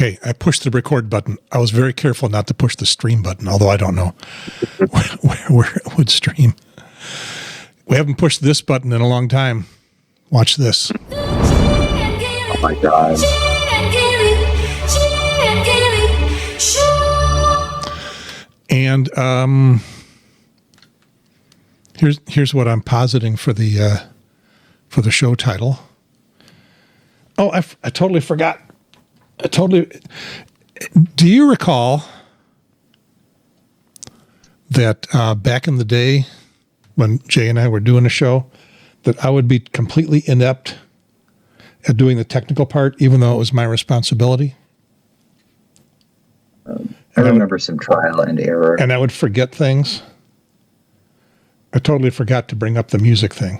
Okay, I pushed the record button. I was very careful not to push the stream button, although I don't know where it would stream. We haven't pushed this button in a long time. Watch this. Oh my God. And here's what I'm positing for the show title. Oh, I totally forgot. Do you recall that back in the day when Jay and I were doing a show, that I would be completely inept at doing the technical part, even though it was my responsibility? I remember some trial and error. And I would forget things. I totally forgot to bring up the music thing.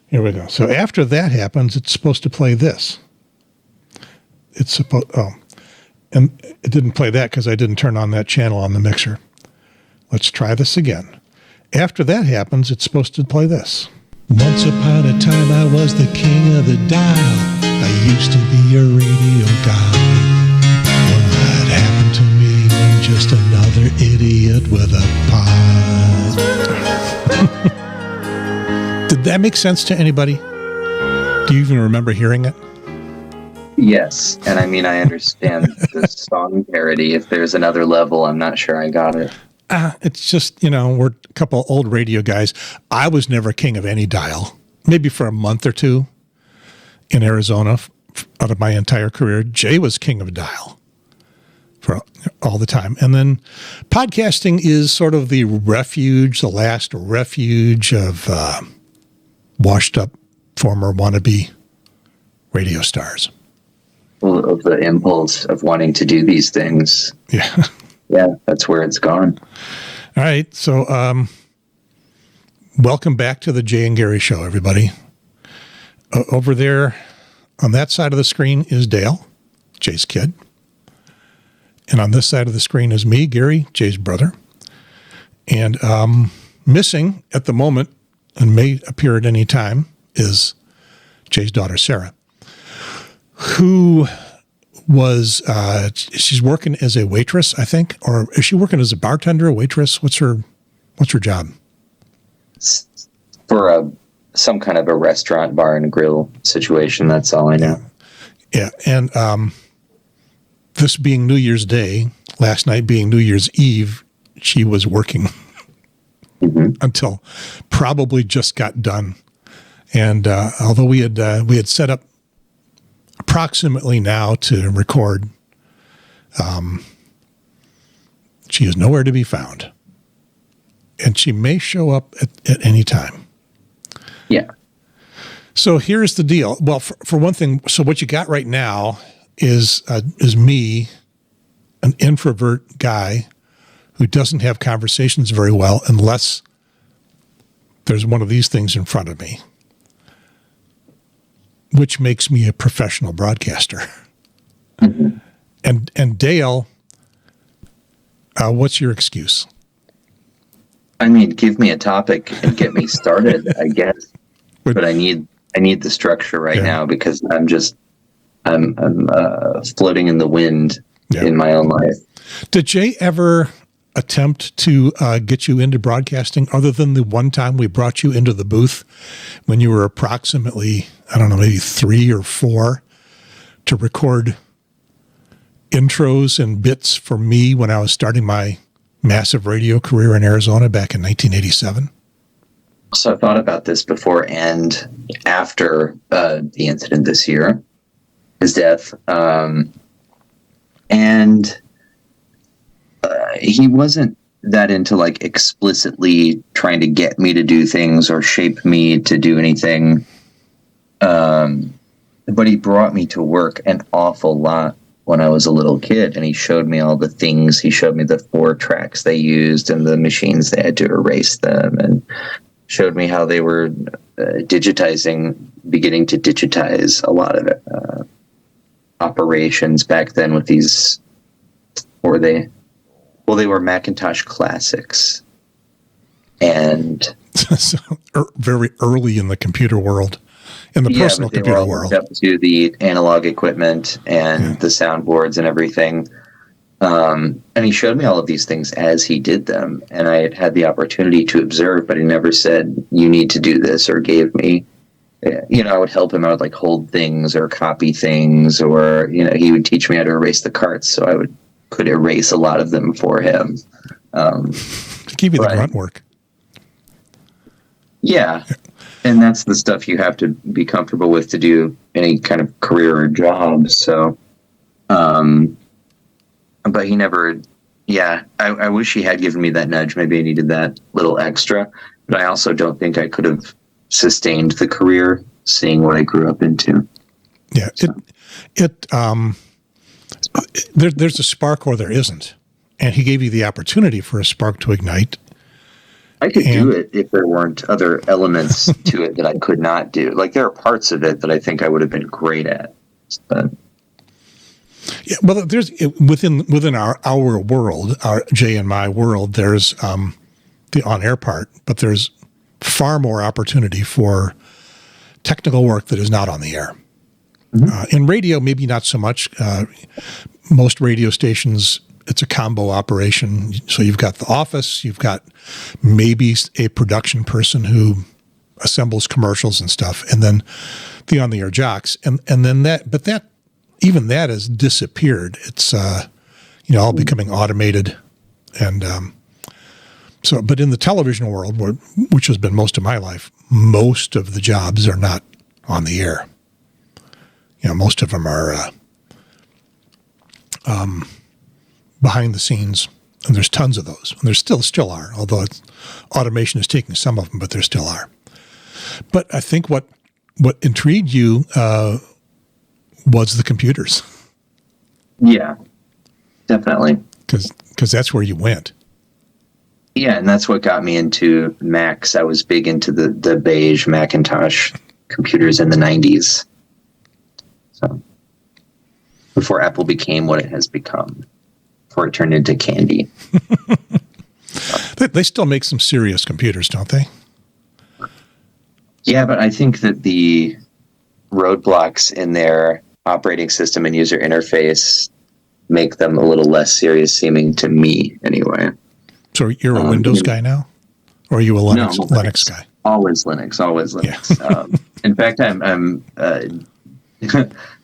Here we go. So after that happens, it's supposed to play this. And it didn't play that because I didn't turn on that channel on the mixer. Let's try this again. After that happens, it's supposed to play this. Once upon a time, I was the king of the dial. I used to be a radio guy. What happened to me? I'm just another idiot with a pod. Did that make sense to anybody? Do you even remember hearing it? Yes, and I mean, I understand the song parody. If there's another level, I'm not sure I got it. It's just, we're a couple old radio guys. I was never king of any dial. Maybe for a month or two in Arizona out of my entire career. Jay was king of dial for all the time. And then podcasting is sort of the refuge, the last refuge of washed up former wannabe radio stars. Well, of the impulse of wanting to do these things. Yeah. Yeah, that's where it's gone. All right. So welcome back to the Jay and Gary Show, everybody. Over there on that side of the screen is Dale, Jay's kid. And on this side of the screen is me, Gary, Jay's brother. And missing at the moment, and may appear at any time, is Jay's daughter, Sara, who was, she's working as a waitress, I think, or is she working as a bartender, a waitress? What's her job? For some kind of a restaurant, bar and grill situation. That's all I know. Yeah. And this being New Year's Day, last night being New Year's Eve, she was working until probably just got done. And although we had set up approximately now to record, she is nowhere to be found. And she may show up at any time. Yeah. So here's the deal. Well, for one thing, so what you got right now is me, an introvert guy who doesn't have conversations very well unless there's one of these things in front of me, which makes me a professional broadcaster. Mm-hmm. And Dale, what's your excuse? I mean, give me a topic and get me started, I guess. But I need the structure right now because I'm floating in the wind in my own life. Did Jay ever attempt to get you into broadcasting other than the one time we brought you into the booth when you were approximately, I don't know, maybe 3 or 4 to record intros and bits for me when I was starting my massive radio career in Arizona back in 1987? So I thought about this before and after the incident this year, his death. And he wasn't that into like explicitly trying to get me to do things or shape me to do anything. But he brought me to work an awful lot when I was a little kid, and he showed me all the things. He showed me the 4 tracks they used and the machines they had to erase them, and showed me how they were beginning to digitize a lot of operations back then with these, they were Macintosh Classics. And so very early in the computer world, in the Yeah, personal but they were computer all hooked world. up to the analog equipment and the soundboards and everything. And he showed me all of these things as he did them, and I had the opportunity to observe, but he never said, you need to do this, or gave me, I would help him. I would like hold things or copy things, or, he would teach me how to erase the carts, so I could erase a lot of them for him. To give you the grunt work. Yeah. And that's the stuff you have to be comfortable with to do any kind of career or job. So, but he never, I wish he had given me that nudge. Maybe I needed that little extra, but I also don't think I could have sustained the career seeing what I grew up into. Yeah. So. There's a spark or there isn't. And he gave you the opportunity for a spark to ignite. I could do it if there weren't other elements to it that I could not do. Like, there are parts of it that I think I would have been great at. But. Yeah, well, there's within our world, our Jay and my world, there's the on-air part, but there's far more opportunity for technical work that is not on the air. Mm-hmm. In radio, maybe not so much. Most radio stations, it's a combo operation. So you've got the office, you've got maybe a production person who assembles commercials and stuff, and then the on-the-air jocks, and then that even that has disappeared. It's all becoming automated, and so. But in the television world, which has been most of my life, most of the jobs are not on the air. Most of them are behind the scenes, and there's tons of those. And there still are, although automation is taking some of them, but there still are. But I think what intrigued you was the computers. Yeah, definitely. Because that's where you went. Yeah, and that's what got me into Macs. I was big into the beige Macintosh computers in the 90s. So before Apple became what it has become, before it turned into candy. They still make some serious computers, don't they? Yeah, but I think that the roadblocks in their operating system and user interface make them a little less serious seeming to me, anyway. So you're a Windows guy now? Or are you a Linux guy? Always Linux. Yeah. In fact, I'm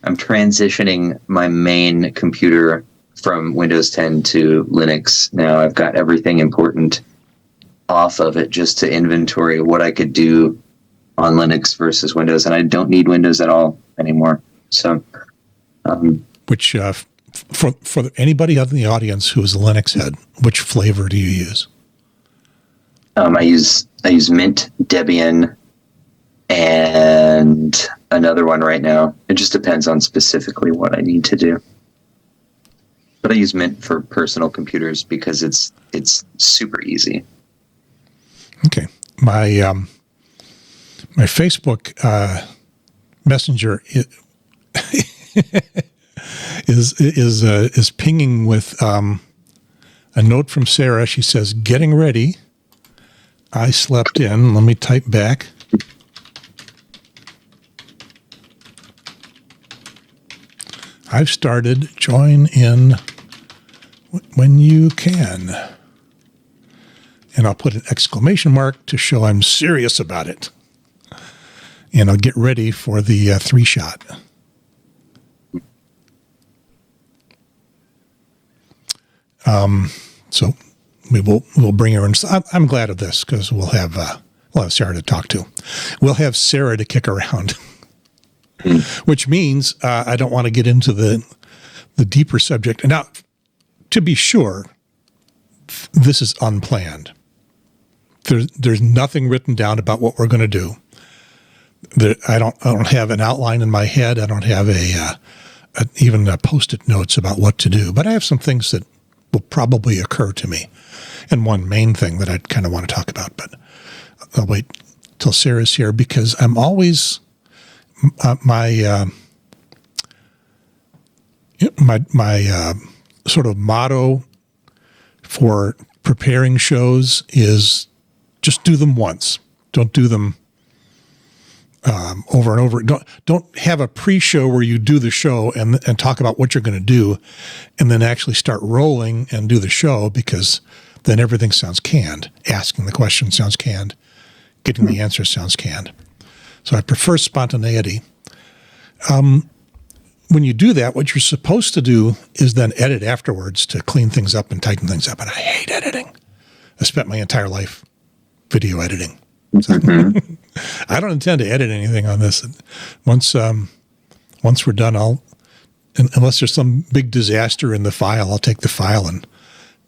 I'm transitioning my main computer from Windows 10 to Linux now. I've got everything important off of it just to inventory what I could do on Linux versus Windows, and I don't need Windows at all anymore. So, which for anybody out in the audience who is a Linux head, which flavor do you use? I use Mint, Debian, and another one right now. It just depends on specifically what I need to do. But I use Mint for personal computers because it's super easy. Okay, my Facebook Messenger is pinging with a note from Sara. She says, "Getting ready. I slept in." Let me type back. I've started. Join in when you can. And I'll put an exclamation mark to show I'm serious about it. And I'll get ready for the 3-shot. So we'll bring her in. I'm glad of this because we'll have Sara to talk to. We'll have Sara to kick around, which means I don't want to get into the deeper subject. Now, to be sure, this is unplanned. There's nothing written down about what we're going to do. I don't have an outline in my head. I don't have even Post-it notes about what to do. But I have some things that will probably occur to me, and one main thing that I kind of want to talk about. But I'll wait till Sara's here because I'm always my sort of motto for preparing shows is just do them once. Don't do them over and over. Don't have a pre-show where you do the show and talk about what you're going to do, and then actually start rolling and do the show, because then everything sounds canned. Asking the question sounds canned. Getting the answer sounds canned. So I prefer spontaneity. When you do that, what you're supposed to do is then edit afterwards to clean things up and tighten things up. And I hate editing. I spent my entire life video editing. So I don't intend to edit anything on this. Once we're done, unless there's some big disaster in the file, I'll take the file and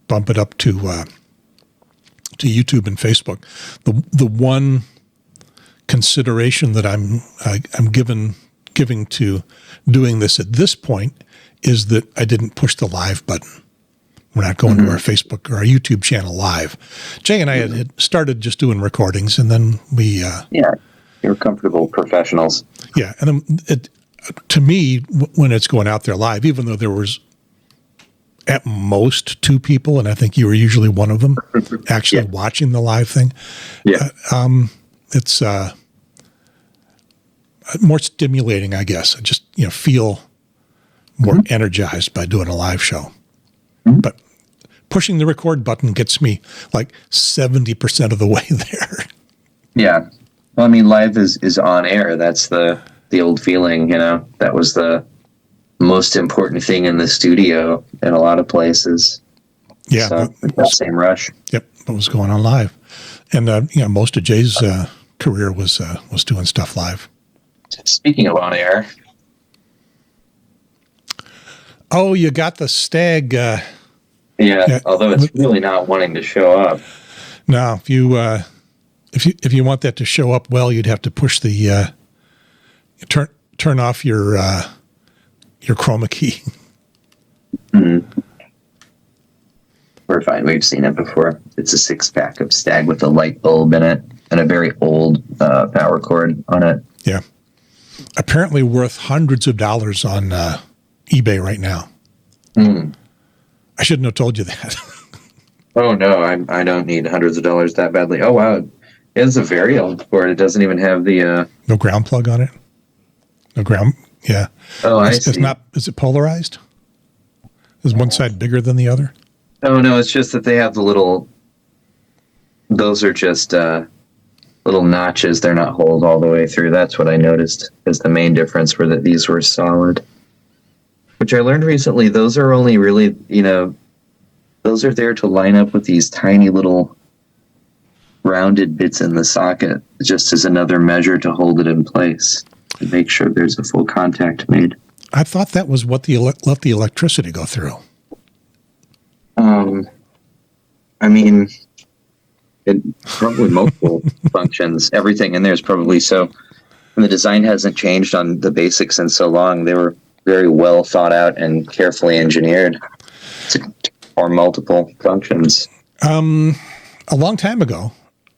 bump it up to YouTube and Facebook. The one consideration that I'm giving to doing this at this point is that I didn't push the live button. We're not going to our Facebook or our YouTube channel live. Jay and I had started just doing recordings, and then we... you're comfortable professionals. Yeah, and then to me, when it's going out there live, even though there was at most 2 people, and I think you were usually one of them, actually watching the live thing, it's more stimulating, I guess. I just feel more energized by doing a live show. But pushing the record button gets me like 70% of the way there. Yeah. Well, I mean, live is on air. That's the old feeling, that was the most important thing in the studio in a lot of places. Yeah. So, that same rush. Yep. What was going on live. And, most of Jay's career was doing stuff live. Speaking of on air. Oh, you got the stag. Although it's really not wanting to show up. No, if you want that to show up well, you'd have to push the turn off your chroma key. We're fine. We've seen it before. It's a 6-pack of stag with a light bulb in it and a very old power cord on it. Yeah, apparently worth hundreds of dollars on eBay right now. I shouldn't have told you that. Oh, no, I don't need hundreds of dollars that badly. Oh, wow. It's a very old cord. It doesn't even have the... No ground plug on it? No ground... Yeah. Oh, I see. It's not... Is it polarized? Is one side bigger than the other? Oh, no, it's just that they have the little... Those are just little notches. They're not holed all the way through. That's what I noticed is the main difference, were that these were solid. Which I learned recently, those are only really, those are there to line up with these tiny little rounded bits in the socket, just as another measure to hold it in place, to make sure there's a full contact made. I thought that was what let the electricity go through. I mean, it probably multiple functions. Everything in there is probably so. And the design hasn't changed on the basics in so long. They were very well thought out and carefully engineered to perform multiple functions. A long time ago,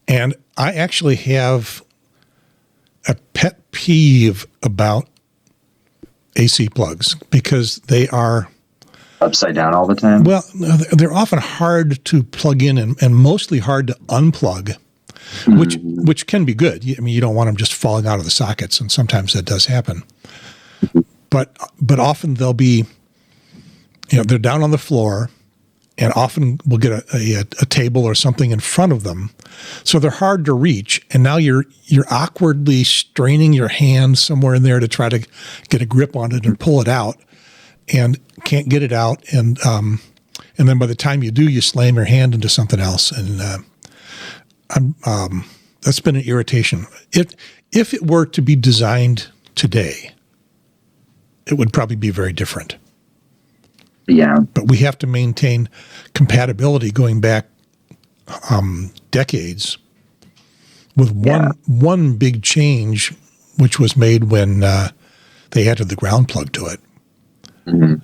and I actually have a pet peeve about AC plugs because they are upside down all the time. Well, they're often hard to plug in and mostly hard to unplug, which can be good. I mean, you don't want them just falling out of the sockets, and sometimes that does happen. But often they'll be, they're down on the floor, and often we'll get a table or something in front of them, so they're hard to reach. And now you're awkwardly straining your hand somewhere in there to try to get a grip on it and pull it out, and can't get it out. And then by the time you do, you slam your hand into something else, and that's been an irritation. If it were to be designed today, it would probably be very different. Yeah. But we have to maintain compatibility going back decades with one big change, which was made when they added the ground plug to it. And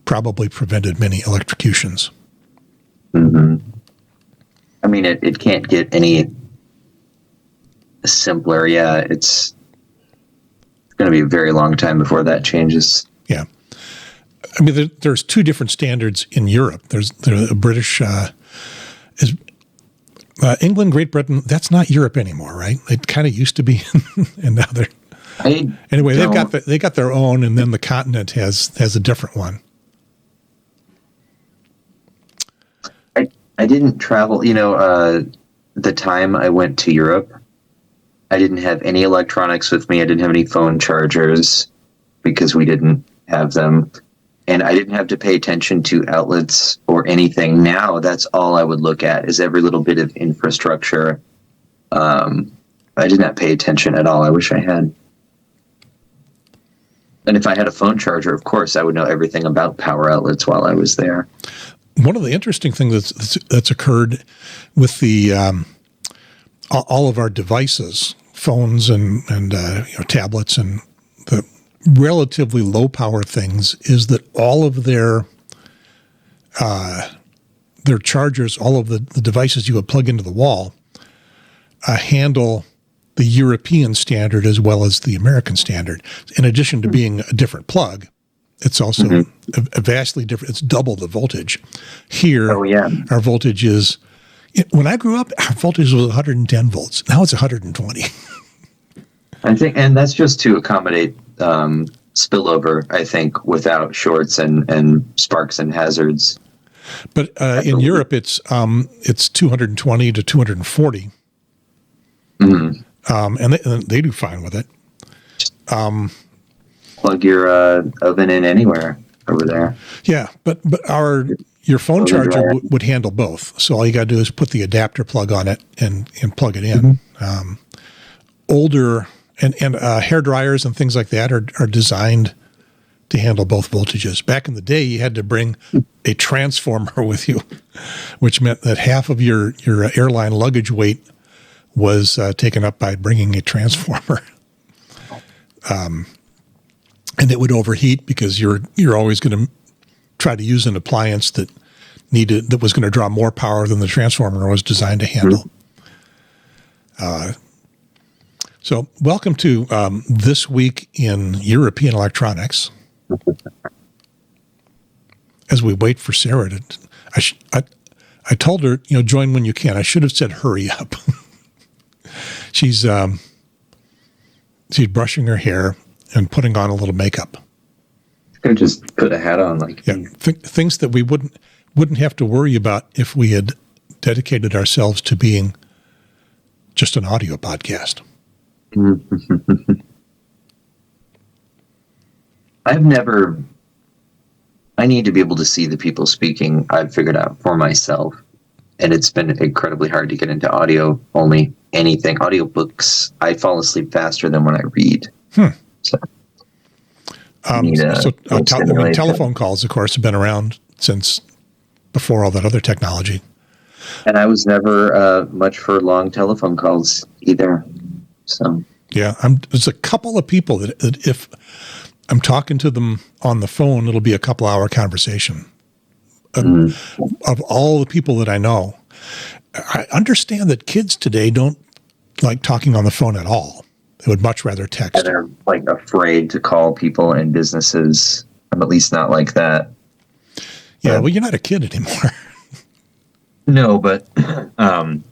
probably prevented many electrocutions. I mean, it can't get any simpler. Yeah, it's going to be a very long time before that changes. Yeah. I mean, there's 2 different standards in Europe. There's the British England, Great Britain, that's not Europe anymore, right? It kind of used to be, and now they're anyway. They got their own, and then the continent has a different one. I didn't travel. The time I went to Europe, I didn't have any electronics with me. I didn't have any phone chargers because we didn't have them. And I didn't have to pay attention to outlets or anything. Now that's all I would look at is every little bit of infrastructure. I did not pay attention at all. I wish I had. And if I had a phone charger, of course, I would know everything about power outlets while I was there. One of the interesting things that's occurred with the all of our devices, phones and tablets and the relatively low power things, is that all of their chargers, all of the devices you would plug into the wall, handle the European standard as well as the American standard. In addition to being a different plug, it's also a vastly different. It's double the voltage. Here, our voltage is. When I grew up, our voltage was 110 volts. Now it's 120. I think, and that's just to accommodate spillover. I think without shorts and sparks and hazards. But in Europe, it's 220 to 240, and they do fine with it. Plug your oven in anywhere over there. Yeah, but your phone charger would handle both. So all you got to do is put the adapter plug on it and plug it in. Older and hair dryers and things like that are designed to handle both voltages. Back in the day, you had to bring a transformer with you, which meant that half of your airline luggage weight was taken up by bringing a transformer. And it would overheat because you're always going to try to use an appliance that was going to draw more power than the transformer was designed to handle. So welcome to This Week in European Electronics. As we wait for Sarah I told her, join when you can. I should have said, hurry up. She's brushing her hair and putting on a little makeup. Could just put a hat on, things that we wouldn't have to worry about if we had dedicated ourselves to being just an audio podcast. I need to be able to see the people speaking. I've figured out for myself, and it's been incredibly hard to get into audio only anything. Audiobooks, I fall asleep faster than when I read. Telephone calls, of course, have been around since before all that other technology. And I was never much for long telephone calls either. So yeah, there's a couple of people that if I'm talking to them on the phone, it'll be a couple-hour conversation. Of all the people that I know, I understand that kids today don't like talking on the phone at all. They would much rather text. They're afraid to call people in businesses. I'm at least not like that. Yeah, well, you're not a kid anymore. No, but I'm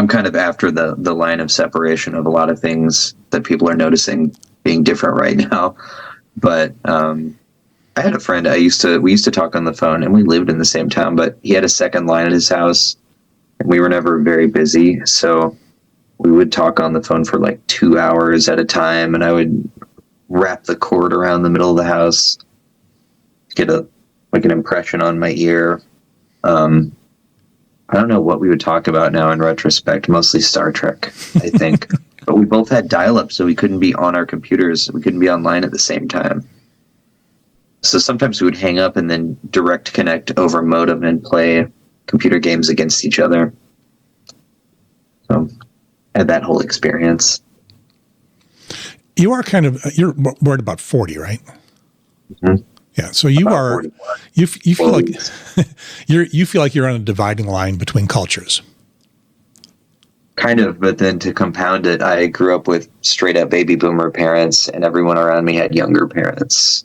kind of after the line of separation of a lot of things that people are noticing being different right now. But I had a friend we used to talk on the phone, and we lived in the same town, but he had a second line at his house, and we were never very busy. So we would talk on the phone for 2 hours at a time, and I would wrap the cord around the middle of the house, get an impression on my ear. I don't know what we would talk about now in retrospect, mostly Star Trek, I think. But we both had dial-up, so we couldn't be on our computers. We couldn't be online at the same time. So sometimes we would hang up and then direct connect over modem and play computer games against each other. So I had that whole experience. You are you're worried about 40, right? Mm-hmm. Yeah. So you are, you feel like you feel like you're on a dividing line between cultures. Kind of, but then to compound it, I grew up with straight up baby boomer parents, and everyone around me had younger parents.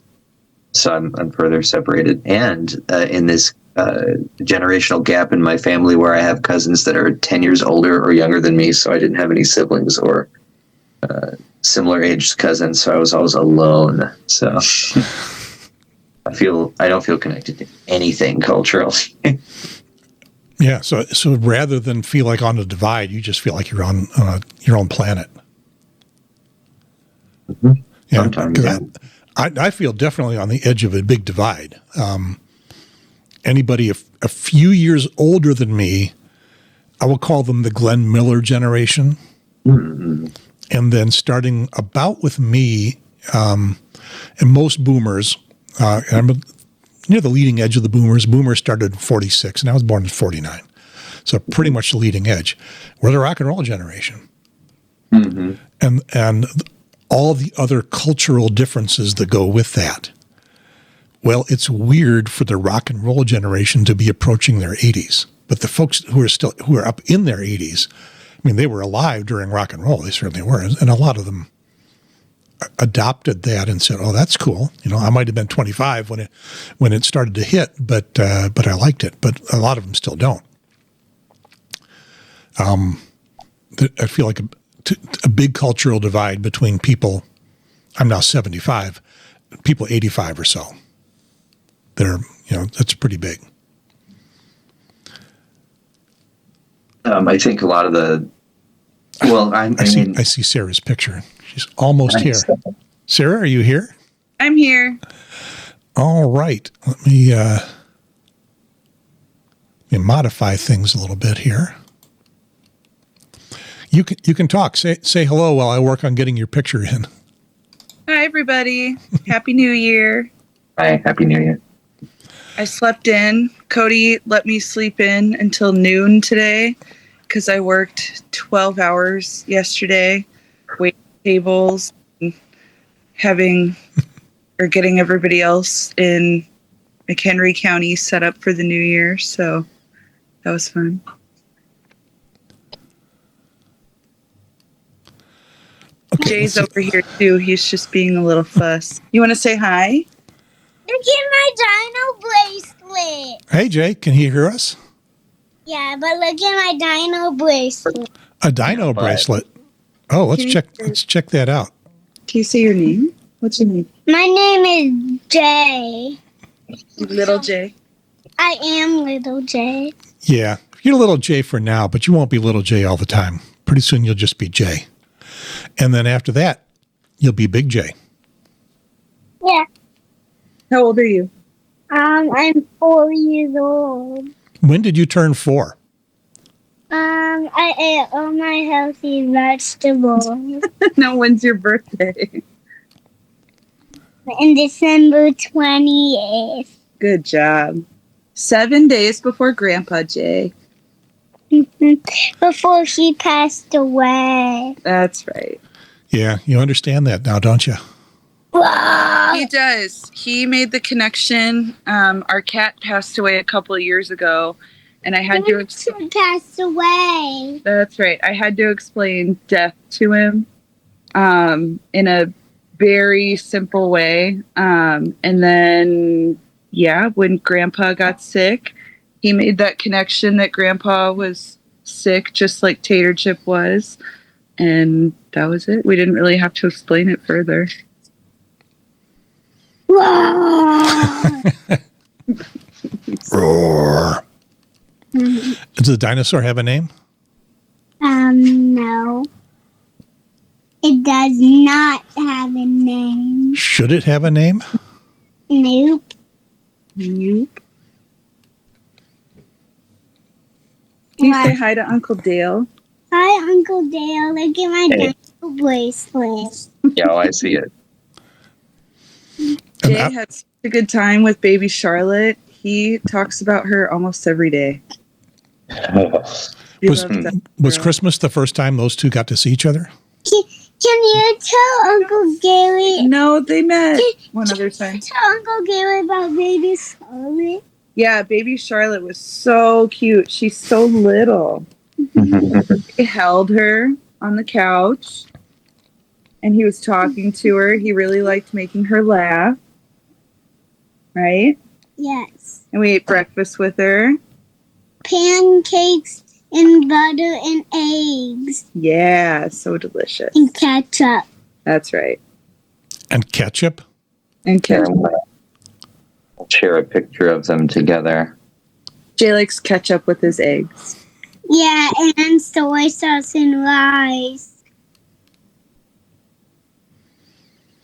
So I'm further separated. And in this generational gap in my family where I have cousins that are 10 years older or younger than me, so I didn't have any siblings or similar aged cousins, so I was always alone. So I don't feel connected to anything culturally. Yeah. So rather than feel like on a divide, you just feel like you're on your own planet. Mm-hmm. Yeah. Sometimes, yeah. I feel definitely on the edge of a big divide. Anybody a few years older than me, I will call them the Glenn Miller generation. Mm-hmm. And then starting about with me, and most boomers, and I'm near the leading edge of the boomers. Boomers started in 46, and I was born in 49. So pretty much the leading edge. We're the rock and roll generation. Mm-hmm. And all the other cultural differences that go with that. Well, it's weird for the rock and roll generation to be approaching their 80s. But the folks who are up in their 80s, I mean, they were alive during rock and roll. They certainly were. And a lot of them adopted that and said, "Oh, that's cool." You know, I might have been 25 when it started to hit, but I liked it. But a lot of them still don't. I feel like a big cultural divide between people. I'm now 75. People 85 or so. That's pretty big. I think a lot of the. Well, I see Sarah's picture. She's almost here. Sarah, are you here? I'm here. All right. Let me modify things a little bit here. You can talk. Say hello while I work on getting your picture in. Hi, everybody. Happy New Year. Hi, Happy New Year. I slept in. Cody let me sleep in until noon today because I worked 12 hours yesterday, waiting tables, and getting everybody else in McHenry County set up for the new year. So that was fun. Okay, Jay's over here too. He's just being a little fuss. You want to say hi? Look at my dino bracelet. Hey, Jay, can he hear us? Yeah, but look at my dino bracelet. A dino bracelet. Oh, let's check that out. Can you say your name? What's your name? My name is Jay. Little Jay. I am little Jay. Yeah, you're little Jay for now, but you won't be little Jay all the time. Pretty soon you'll just be Jay. And then after that, you'll be Big J. Yeah. How old are you? I'm 4 years old. When did you turn 4? I ate all my healthy vegetables No, when's your birthday? in December 28th. Good job. 7 days before Grandpa Jay. Before he passed away. That's right. Yeah, you understand that now, don't you? Wow. He does. He made the connection. Our cat passed away a couple of years ago, and I had to He passed away. That's right. I had to explain death to him in a very simple way. And then, when Grandpa got sick, he made that connection that Grandpa was sick, just like Tater Chip was. And that was it. We didn't really have to explain it further. Roar. Does the dinosaur have a name? No. It does not have a name. Should it have a name? Nope. Nope. Can you say hi to Uncle Dale? Hi, Uncle Dale. Look at my Hey. dino bracelet. Yeah, I see it. Jay had such a good time with baby Charlotte. He talks about her almost every day. He Was loves that was girl. Christmas the first time those two got to see each other? Can you tell Uncle Gary? No, they met one other time. Tell Uncle Gary about baby Charlotte. Yeah, baby Charlotte was so cute. She's so little. He held her on the couch and he was talking to her. He really liked making her laugh. Right? Yes. And we ate breakfast with her. Pancakes and butter and eggs Yeah, so delicious. and ketchup. That's right. And ketchup. And Yeah, ketchup. I'll share a picture of them together. Jay likes ketchup with his eggs. Yeah, and soy sauce and rice.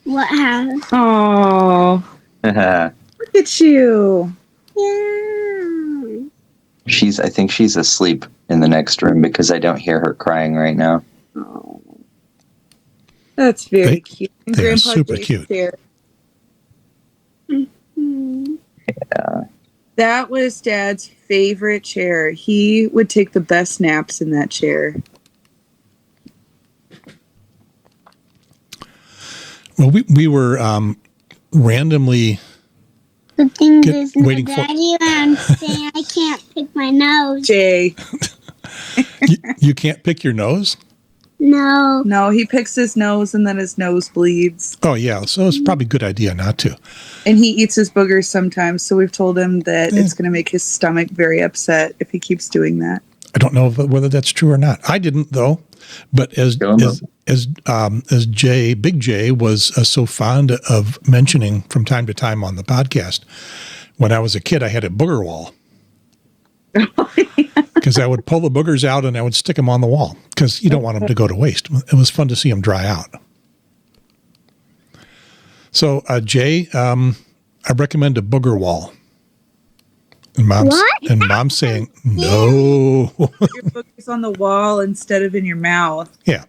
What happened? Oh, look at you. Yeah. I think she's asleep in the next room because I don't hear her crying right now. Oh, that's very cute. And they are Grandpa super Jay's cute. chair. Hmm. That was Dad's favorite chair. He would take the best naps in that chair. Well, we were randomly The thing is, my waiting for- daddy around saying I can't pick my nose. Jay. you can't pick your nose? No. No, he picks his nose and then his nose bleeds. Oh, yeah. So it's probably a good idea not to. And he eats his boogers sometimes, so we've told him that Yeah. it's going to make his stomach very upset if he keeps doing that. I don't know whether that's true or not. I didn't, though. But as Jay, Big J, was so fond of mentioning from time to time on the podcast, when I was a kid, I had a booger wall. Because I would pull the boogers out and I would stick them on the wall because you don't want them to go to waste. It was fun to see them dry out. So, Jay, I recommend a booger wall. And mom's saying, no. Your boogers on the wall instead of in your mouth. Yeah,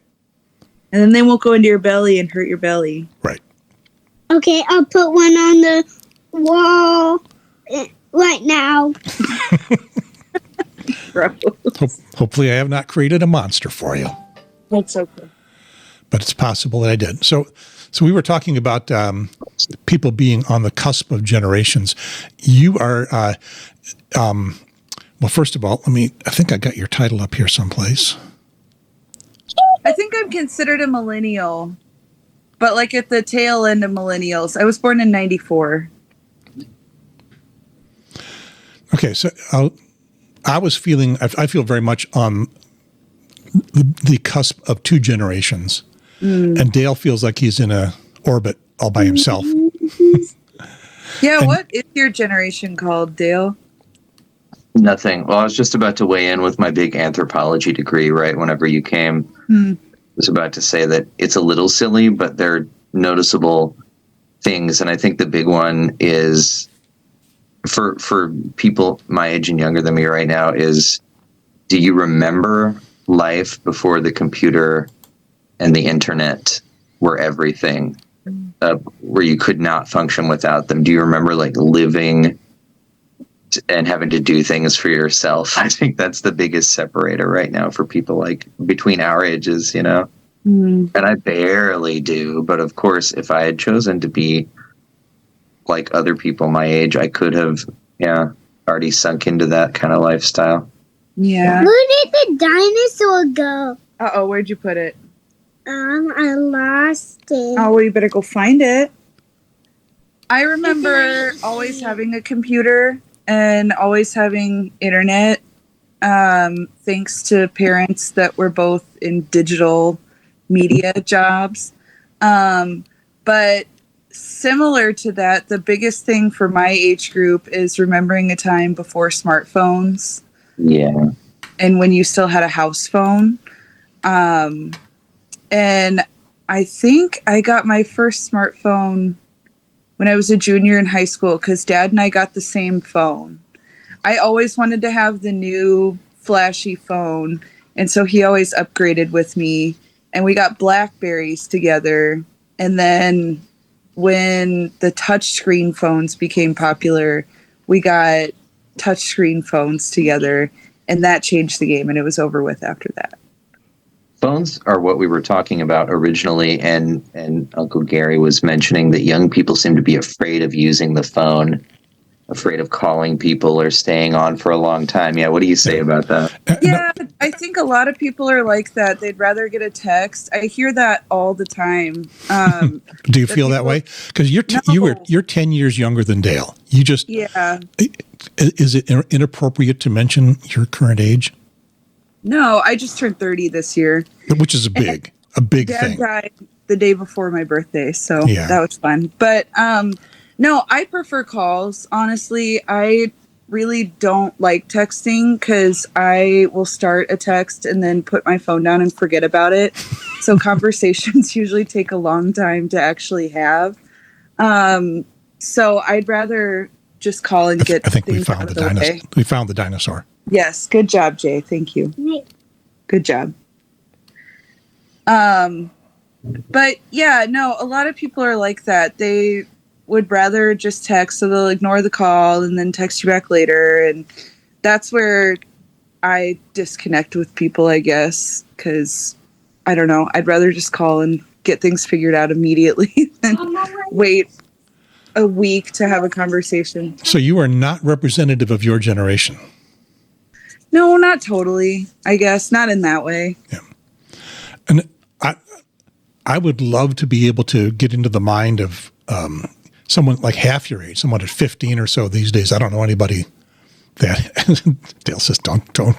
And then they won't go into your belly and hurt your belly. right. Okay, I'll put one on the wall right now. Gross. Hopefully I have not created a monster for you, That's okay. but it's possible that I did. So we were talking about people being on the cusp of generations. You are, well, first of all, I think I got your title up here someplace. I think I'm considered a millennial, but like at the tail end of millennials. I was born in 94. Okay, so I feel very much on the cusp of two generations. And Dale feels like he's in a orbit all by himself. Yeah, what is your generation called, Dale? Nothing. Well, I was just about to weigh in with my big anthropology degree, right? Whenever you came, I was about to say that it's a little silly, but they're noticeable things. And I think the big one is for people my age and younger than me right now is, do you remember life before the computer and the internet were everything, where you could not function without them? Do you remember like living and having to do things for yourself? I think that's the biggest separator right now for people like between our ages, you know? And I barely do. But of course, if I had chosen to be like other people my age, I could have, already sunk into that kind of lifestyle. Yeah. Where did the dinosaur go? Uh-oh, where'd you put it? I lost it. Oh, well, you better go find it. I remember always having a computer and always having internet, thanks to parents that were both in digital media jobs. But similar to that, the biggest thing for my age group is remembering a time before smartphones Yeah. and when you still had a house phone. And I think I got my first smartphone when I was a junior in high school because Dad and I got the same phone. I always wanted to have the new flashy phone, and so he always upgraded with me, and we got Blackberries together. And then when the touchscreen phones became popular, we got touchscreen phones together, and that changed the game, and it was over with after that. Phones are what we were talking about originally, and Uncle Gary was mentioning that young people seem to be afraid of using the phone, afraid of calling people or staying on for a long time. Yeah, what do you say about that? Yeah, I think a lot of people are like that. They'd rather get a text. I hear that all the time. Do you feel that way? Because you're 10 years younger than Dale. You just Yeah. Is it inappropriate to mention your current age? No, I just turned 30 this year. Which is a big Dad thing. died the day before my birthday, so Yeah. that was fun. But no, I prefer calls. Honestly, I really don't like texting because I will start a text and then put my phone down and forget about it. So conversations usually take a long time to actually have. So I'd rather just call and get. I think we things found out the of dinosaur. way. We found the dinosaur. Yes, good job, Jay. Thank you. Good job. But yeah, no, a lot of people are like that. They would rather just text, so they'll ignore the call and then text you back later. And that's where I disconnect with people, I guess, because I don't know. I'd rather just call and get things figured out immediately than wait a week to have a conversation. So you are not representative of your generation. No, not totally. I guess not in that way. Yeah. And I would love to be able to get into the mind of someone like half your age, someone at 15 or so these days. I don't know anybody that Dale says, don't do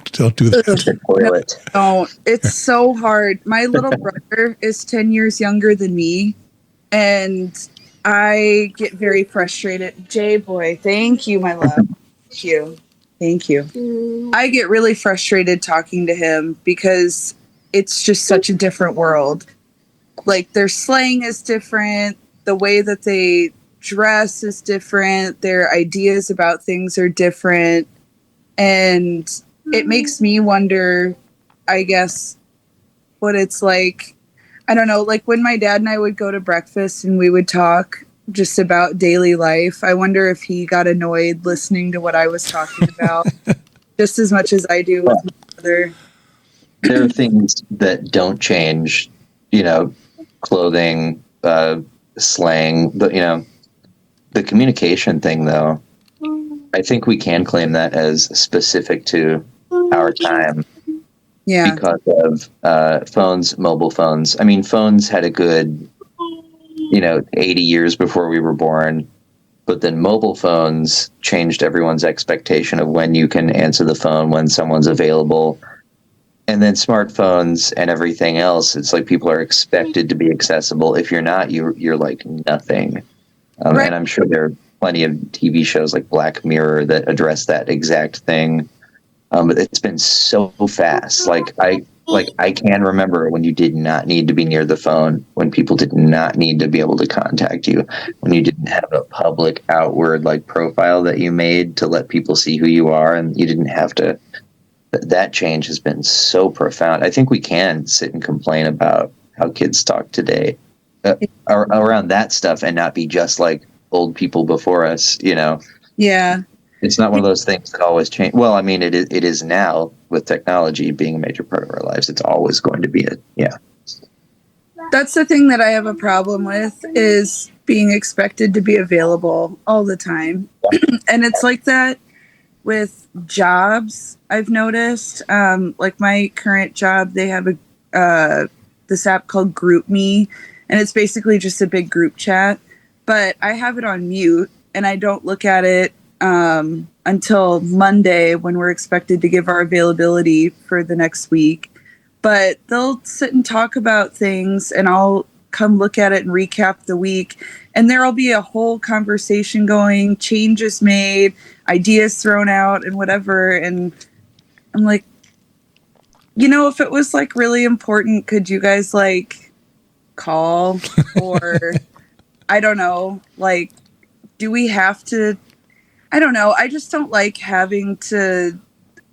that. Toilet. Don't. It's so hard. My little brother is 10 years younger than me, and I get very frustrated. Jay boy, thank you, my love. Thank you. Thank you. I get really frustrated talking to him because it's just such a different world. Like, their slang is different. The way that they dress is different. Their ideas about things are different. And it makes me wonder, I guess, what it's like. I don't know, like when my dad and I would go to breakfast and we would talk just about daily life, I wonder if he got annoyed listening to what I was talking about just as much as I do with my brother. There are things that don't change, clothing, slang, but, the communication thing, though, I think we can claim that as specific to our time. Yeah. Because of phones, mobile phones. I mean, phones had a good, 80 years before we were born. But then mobile phones changed everyone's expectation of when you can answer the phone, when someone's available. And then smartphones and everything else, it's like people are expected to be accessible. If you're not, you're like nothing. Right. And I'm sure there are plenty of TV shows like Black Mirror that address that exact thing. But it's been so fast. I can remember when you did not need to be near the phone, when people did not need to be able to contact you, when you didn't have a public outward profile that you made to let people see who you are, and you didn't have to. That change has been so profound. I think we can sit and complain about how kids talk today around that stuff and not be just like old people before us, Yeah. It's not one of those things that always change. Well, I mean, it is now with technology being a major part of our lives. It's always going to be yeah. That's the thing that I have a problem with, is being expected to be available all the time. And it's like that with jobs, I've noticed. Like my current job, they have this app called GroupMe, and it's basically just a big group chat. But I have it on mute, and I don't look at it until Monday, when we're expected to give our availability for the next week. But they'll sit and talk about things, and I'll come look at it and recap the week. And there'll be a whole conversation going, changes made, ideas thrown out, and whatever. And I'm like, if it was really important, could you guys call? Or I don't know, do we have to? I don't know. I just don't like having to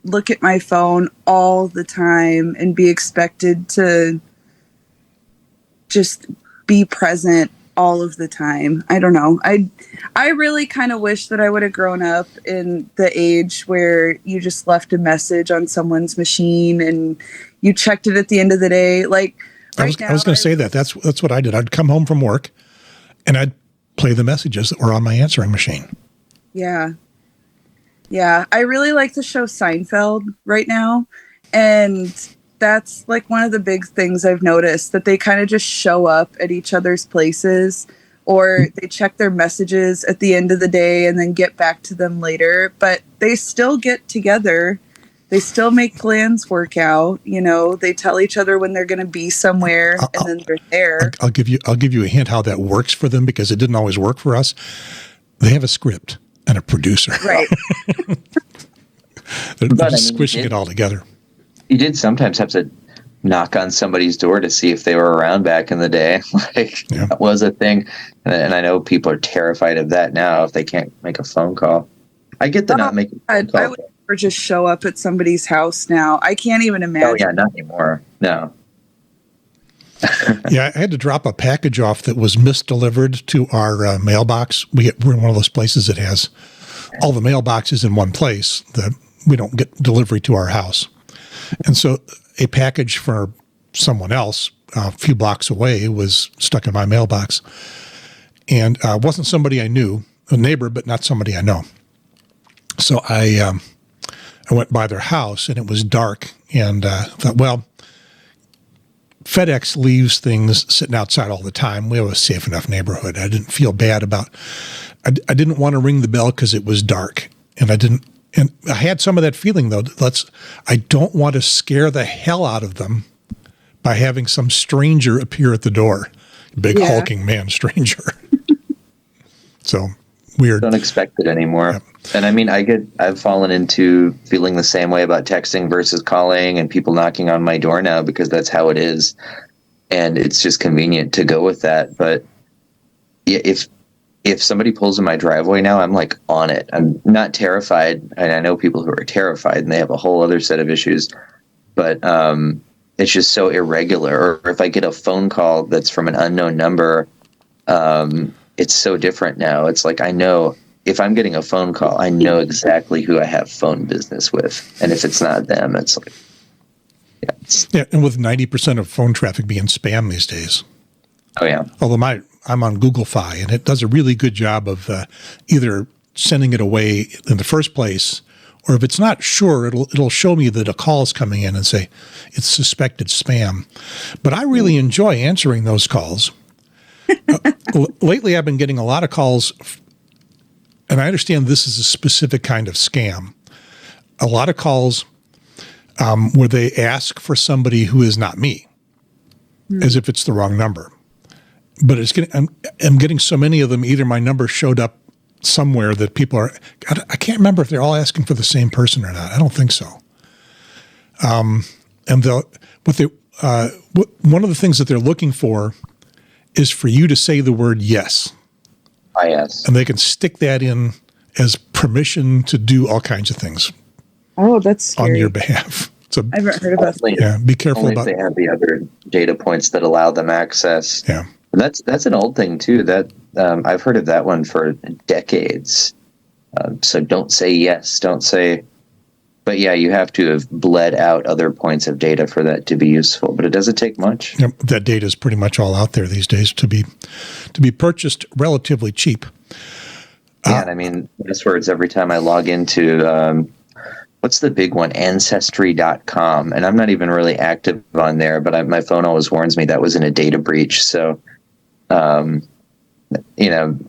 look at my phone all the time and be expected to just be present all of the time. I don't know. I really kind of wish that I would have grown up in the age where you just left a message on someone's machine and you checked it at the end of the day. I was going to say that. That's what I did. I'd come home from work and I'd play the messages that were on my answering machine. Yeah. Yeah. I really like the show Seinfeld right now. And that's one of the big things I've noticed, that they kind of just show up at each other's places or they check their messages at the end of the day and then get back to them later. But they still get together. They still make plans work out. You know, they tell each other when they're going to be somewhere, and then they're there. I'll give you a hint how that works for them, because it didn't always work for us. They have a script and a producer. Right. They're just squishing it all together. You did sometimes have to knock on somebody's door to see if they were around back in the day. That was a thing. And I know people are terrified of that now if they can't make a phone call. I get the not making a phone call. I would never just show up at somebody's house now. I can't even imagine. Oh, yeah, not anymore. No. Yeah, I had to drop a package off that was misdelivered to our mailbox. We're in one of those places that has all the mailboxes in one place. We don't get delivery to our house. And so a package for someone else a few blocks away was stuck in my mailbox. And it wasn't somebody I knew, a neighbor, but not somebody I know. So I went by their house, and it was dark, and thought, well, FedEx leaves things sitting outside all the time. We have a safe enough neighborhood. I didn't feel bad about I didn't want to ring the bell because it was dark, and I had some of that feeling, though. I don't want to scare the hell out of them by having some stranger appear at the door. Big hulking man stranger. So weird. Don't expect it anymore. Yep. And I mean, I've fallen into feeling the same way about texting versus calling and people knocking on my door now, because that's how it is. And it's just convenient to go with that. But if somebody pulls in my driveway now, I'm like on it. I'm not terrified. And I know people who are terrified, and they have a whole other set of issues. But it's just so irregular. Or if I get a phone call that's from an unknown number, it's so different now. It's like, I know if I'm getting a phone call, I know exactly who I have phone business with. And if it's not them, it's like, yeah. And with 90% of phone traffic being spam these days. Oh, yeah. Although I'm on Google Fi, and it does a really good job of either sending it away in the first place, or if it's not sure, it'll show me that a call is coming in and say it's suspected spam. But I really enjoy answering those calls. Lately, I've been getting a lot of calls, and I understand this is a specific kind of scam. A lot of calls where they ask for somebody who is not me, as if it's the wrong number. But I'm getting so many of them. Either my number showed up somewhere that people are. I can't remember if they're all asking for the same person or not. I don't think so. And one of the things that they're looking for is for you to say the word yes. Yes. And they can stick that in as permission to do all kinds of things. Oh, that's scary. On your behalf. So, I haven't heard about that. Yeah, be careful only about. If they have the other data points that allow them access. Yeah. And that's an old thing too. That I've heard of that one for decades. So don't say yes. Don't say. But yeah, you have to have bled out other points of data for that to be useful. But it doesn't take much. Yep, that data is pretty much all out there these days to be purchased relatively cheap. Yeah, and I mean, passwords every time I log into what's the big one? Ancestry.com. And I'm not even really active on there, but my phone always warns me that was in a data breach. So,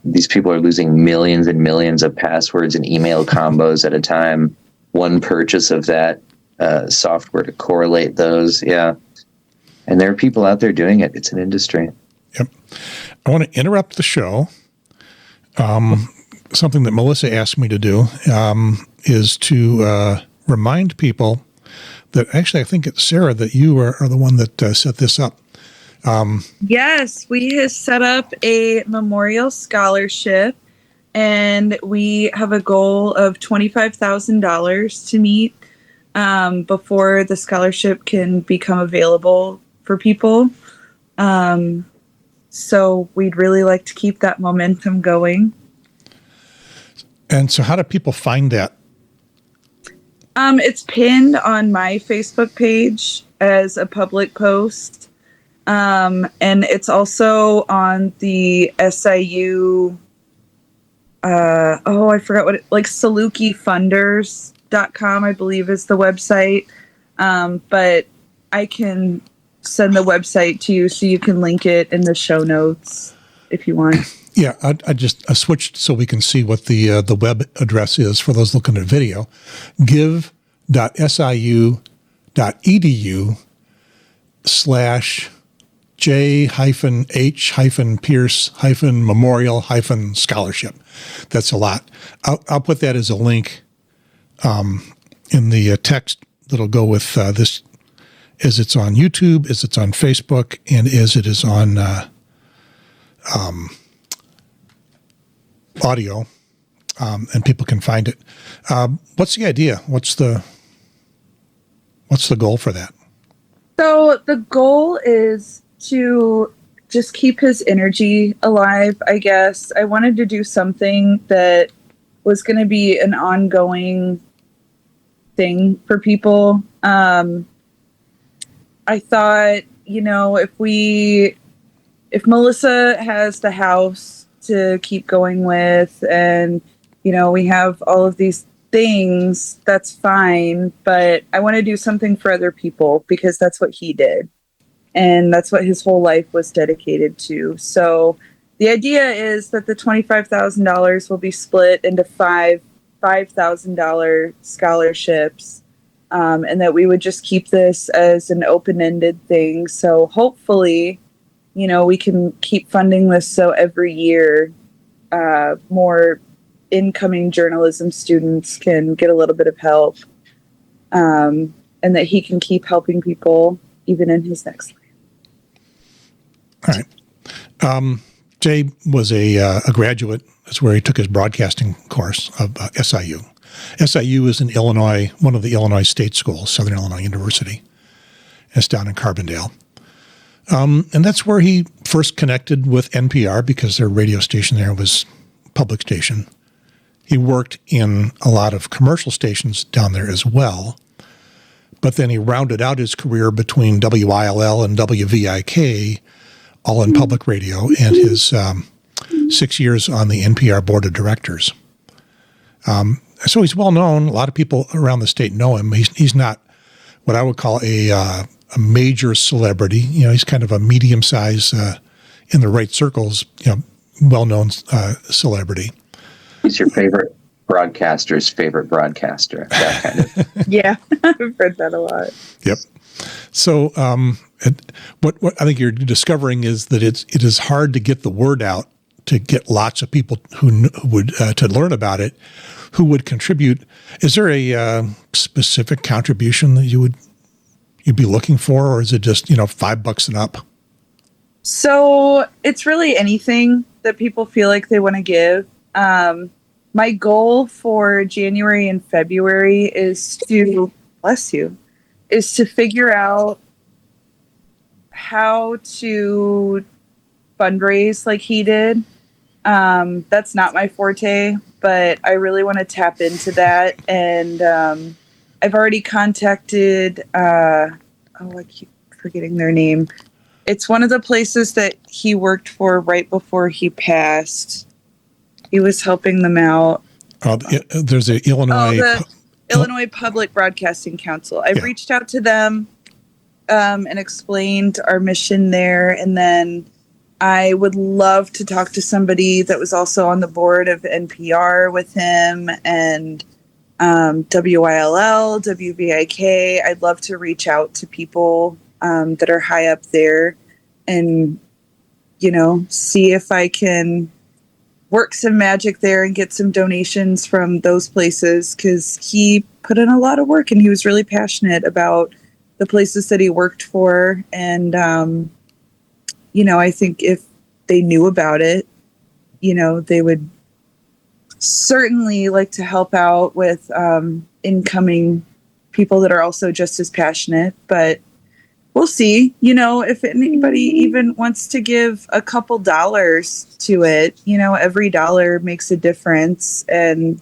these people are losing millions and millions of passwords and email combos at a time. One purchase of that software to correlate those. Yeah. And there are people out there doing it. It's an industry. Yep. I want to interrupt the show. Something that Melissa asked me to do is to remind people that actually, I think it's Sara, that you are the one that set this up. Yes, we have set up a memorial scholarship, and we have a goal of $25,000 to meet before the scholarship can become available for people. So we'd really like to keep that momentum going. And so how do people find that? It's pinned on my Facebook page as a public post. And it's also on the SIU, I forgot salukifunders.com, I believe is the website. But I can send the website to you so you can link it in the show notes. if you want. Yeah, I just switched so we can see what the web address is for those looking at video. give.siu.edu/J-H-Pierce-Memorial-Scholarship. That's a lot. I'll put that as a link in the text that'll go with this, as it's on YouTube, as it's on Facebook, and as it is on audio, and people can find it. What's the idea? What's the goal for that? So the goal is to just keep his energy alive, I guess. I wanted to do something that was going to be an ongoing thing for people. I thought, if Melissa has the house to keep going with, and, we have all of these things, that's fine. But I want to do something for other people because that's what he did. And that's what his whole life was dedicated to. So the idea is that the $25,000 will be split into five $5,000 scholarships, and that we would just keep this as an open-ended thing. So hopefully, we can keep funding this so every year more incoming journalism students can get a little bit of help, and that he can keep helping people even in his next life. All right. Jay was a graduate. That's where he took his broadcasting course of SIU. SIU is in Illinois, one of the Illinois state schools, Southern Illinois University. It's down in Carbondale. And that's where he first connected with NPR because their radio station there was a public station. He worked in a lot of commercial stations down there as well. But then he rounded out his career between WILL and WVIK, all in public radio, and his 6 years on the NPR board of directors. So he's well known. A lot of people around the state know him. He's not what I would call a major celebrity. He's kind of a medium size, in the right circles, well-known celebrity. He's your favorite broadcaster's favorite broadcaster. That kind of. Yeah, I've heard that a lot. Yep. So what I think you're discovering is that it is hard to get the word out, to get lots of people who would to learn about it, who would contribute. Is there a specific contribution that you'd be looking for, or is it just $5 and up? So it's really anything that people feel like they want to give. My goal for January and February is to figure out how to fundraise like he did. That's not my forte, but I really want to tap into that. And I've already contacted, I keep forgetting their name. It's one of the places that he worked for right before he passed. He was helping them out. There's a Illinois Public Broadcasting Council. I've reached out to them and explained our mission there. And then I would love to talk to somebody that was also on the board of NPR with him, and WILL, WVIK. I'd love to reach out to people that are high up there and, see if I can work some magic there and get some donations from those places, because he put in a lot of work and he was really passionate about the places that he worked for. And, I think if they knew about it, they would certainly like to help out with incoming people that are also just as passionate. But we'll see, if anybody even wants to give a couple dollars to it, every dollar makes a difference. And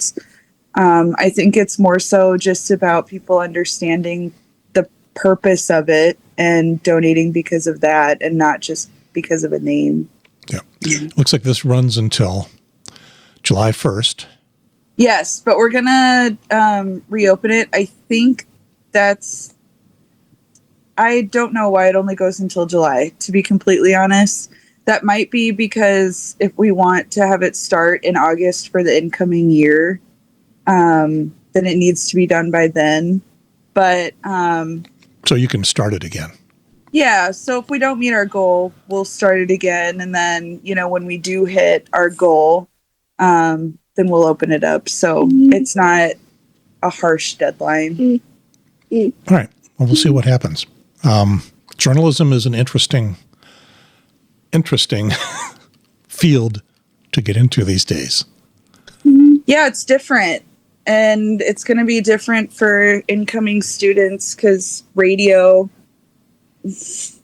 I think it's more so just about people understanding the purpose of it and donating because of that, and not just because of a name. Yeah. Looks like this runs until July 1st. Yes, but we're going to reopen it. I think I don't know why it only goes until July, to be completely honest. That might be because if we want to have it start in August for the incoming year, then it needs to be done by then. But so you can start it again. yeah, so if we don't meet our goal, we'll start it again. And then, when we do hit our goal, then we'll open it up. So it's not a harsh deadline. All right. Well, we'll see what happens. Journalism is an interesting field to get into these days. Yeah, it's different. And it's going to be different for incoming students because radio isn't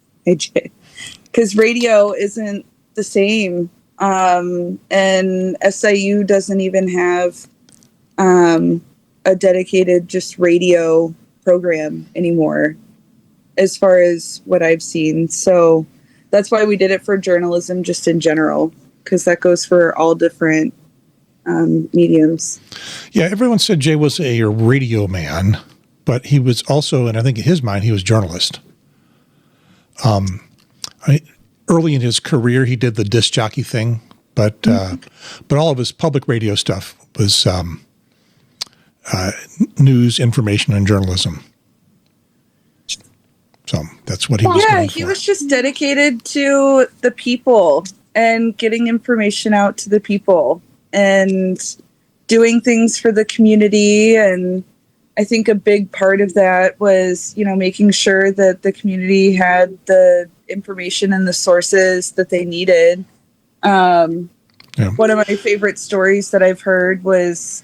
the same. And SIU doesn't even have a dedicated just radio program anymore, as far as what I've seen. So that's why we did it for journalism just in general, because that goes for all different mediums. Yeah, everyone said Jay was a radio man, but he was also, and I think in his mind, he was a journalist. Early in his career, he did the disc jockey thing, but all of his public radio stuff was news, information, and journalism. So that's what he was going for. He was just dedicated to the people and getting information out to the people and doing things for the community. And I think a big part of that was, making sure that the community had the information and the sources that they needed. One of my favorite stories that I've heard was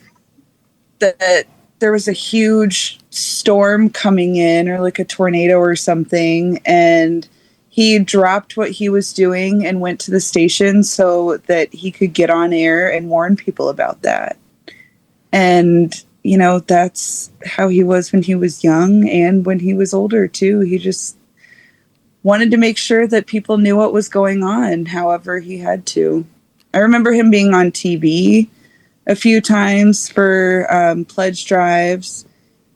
that there was a huge storm coming in, or like a tornado or something, and he dropped what he was doing and went to the station so that he could get on air and warn people about that. And that's how he was when he was young and when he was older too. He just wanted to make sure that people knew what was going on, however he had to. I remember him being on TV a few times for pledge drives.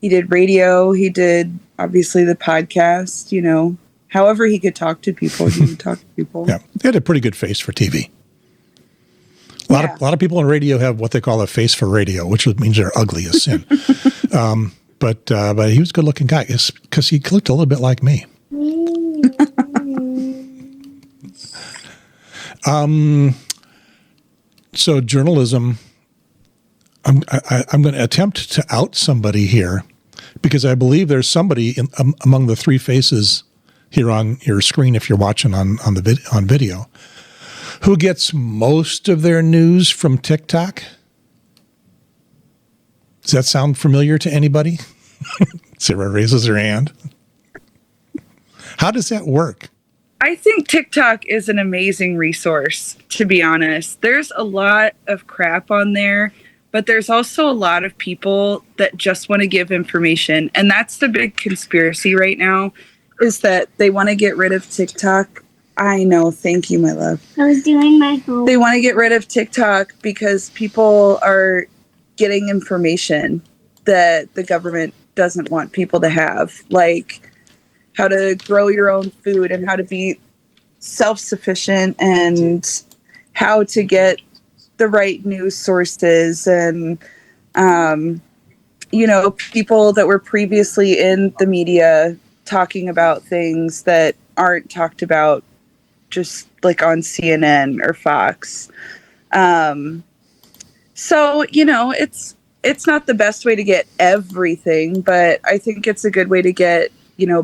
He did radio. He did, obviously, the podcast. However he could talk to people, he would talk to people. Yeah, he had a pretty good face for TV. A lot of people on radio have what they call a face for radio, which means they're ugly as sin. But he was a good-looking guy because he looked a little bit like me. So journalism, I'm going to attempt to out somebody here because I believe there's somebody among the three faces here on your screen, if you're watching on video, who gets most of their news from TikTok. Does that sound familiar to anybody? Sarah raises her hand. How does that work? I think TikTok is an amazing resource, to be honest. There's a lot of crap on there, but there's also a lot of people that just want to give information. And that's the big conspiracy right now, is that they want to get rid of TikTok. I know. Thank you, my love. I was doing my homework. They want to get rid of TikTok because people are getting information that the government doesn't want people to have, like how to grow your own food and how to be self-sufficient and how to get the right news sources and, people that were previously in the media talking about things that aren't talked about just like on CNN or Fox. So, it's not the best way to get everything, but I think it's a good way to get,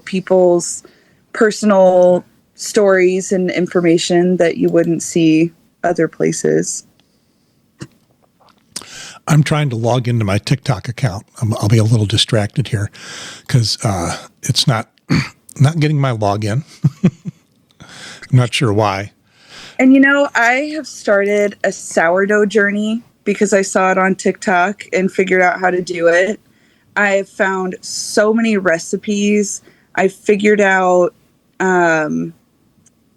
people's personal stories and information that you wouldn't see other places. I'm trying to log into my TikTok account. I'll be a little distracted here because it's not getting my login. I'm not sure why. And, I have started a sourdough journey because I saw it on TikTok and figured out how to do it. I've found so many recipes. I figured out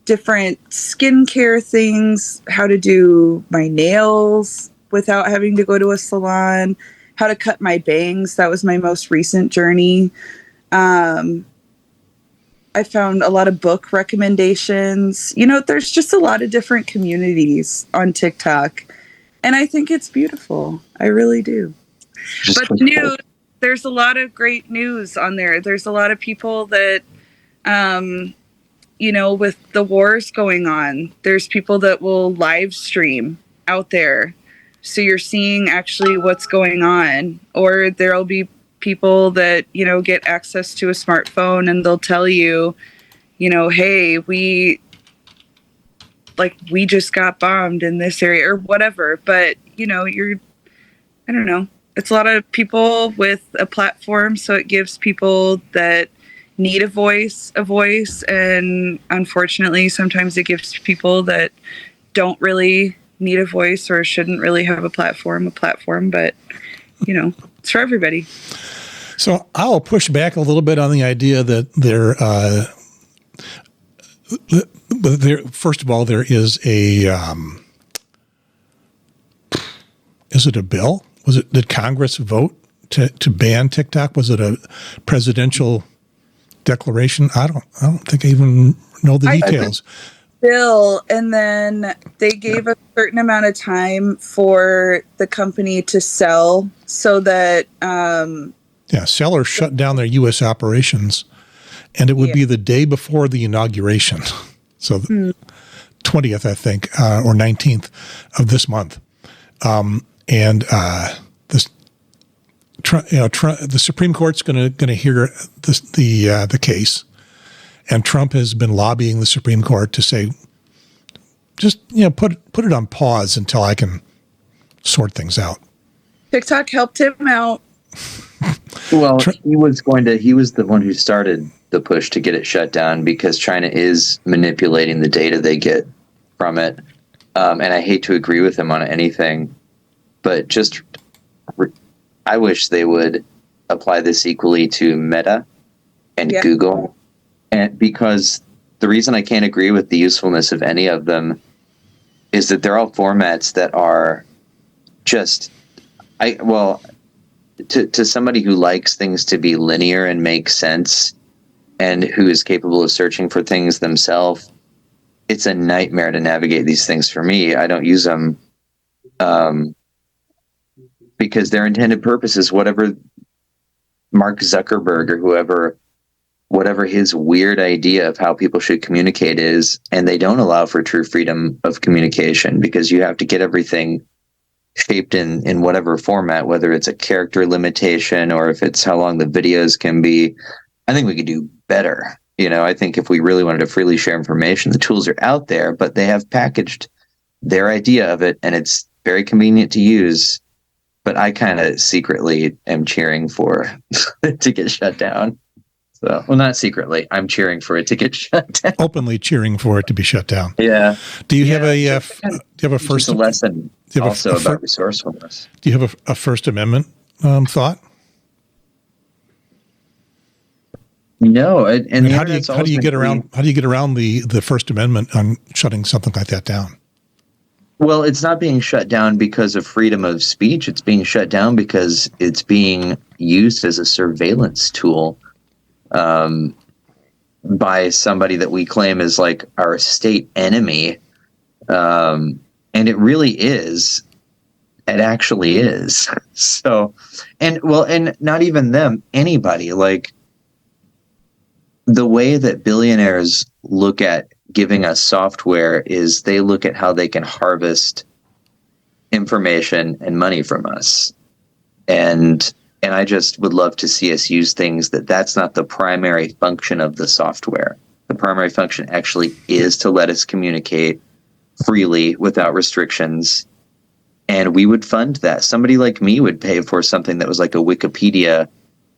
different skincare things, how to do my nails without having to go to a salon, how to cut my bangs. That was my most recent journey. I found a lot of book recommendations. You know, there's just a lot of different communities on TikTok, and I think it's beautiful. I really do. Just But the news, there's a lot of great news on there. There's a lot of people that, you know, with the wars going on, there's people that will live stream out there. So you're seeing actually what's going on. Or there'll be people that, you know, get access to a smartphone and they'll tell you, you know, hey, we just got bombed in this area or whatever. But, you know, I don't know. It's a lot of people with a platform. So it gives people that need a voice. And unfortunately, sometimes it gives people that don't really need a voice or shouldn't really have a platform. But, you know, it's for everybody. So I'll push back a little bit on the idea that first of all, there is is it a bill? Did Congress vote to ban TikTok? Was it a presidential declaration? I don't think I even know the details. Bill, and then they gave a certain amount of time for the company to sell so that sellers shut down their U.S. operations, and it would be the day before the inauguration, so the 20th, I think, or 19th of this month. The Supreme Court's going to hear the case, and Trump has been lobbying the Supreme Court to say, just put it on pause until I can sort things out. TikTok helped him out. Well, he was the one who started the push to get it shut down because China is manipulating the data they get from it. And I hate to agree with him on anything, but I wish they would apply this equally to Meta and Google. And because the reason I can't agree with the usefulness of any of them is that they're all formats that are just, to somebody who likes things to be linear and make sense and who is capable of searching for things themselves, it's a nightmare to navigate these things for me. I don't use them because their intended purpose is whatever Mark Zuckerberg or whatever his weird idea of how people should communicate is, and they don't allow for true freedom of communication because you have to get everything shaped in whatever format, whether it's a character limitation or if it's how long the videos can be. I think we could do better. I think if we really wanted to freely share information, the tools are out there, but they have packaged their idea of it and it's very convenient to use. But I kind of secretly am cheering for it to get shut down. So, well, not secretly. I'm cheering for it to get shut down. Openly cheering for it to be shut down. Yeah. Do you have a first lesson also about resourcefulness? Do you have a First Amendment thought? No. And how do you get around the First Amendment on shutting something like that down? Well, it's not being shut down because of freedom of speech. It's being shut down because it's being used as a surveillance tool by somebody that we claim is like our state enemy. And it really is. It actually is. So, and not even them, anybody. Like the way that billionaires look at giving us software is they look at how they can harvest information and money from us. And I just would love to see us use things that's not the primary function of the software. The primary function actually is to let us communicate freely without restrictions. And we would fund that. Somebody like me would pay for something that was like a Wikipedia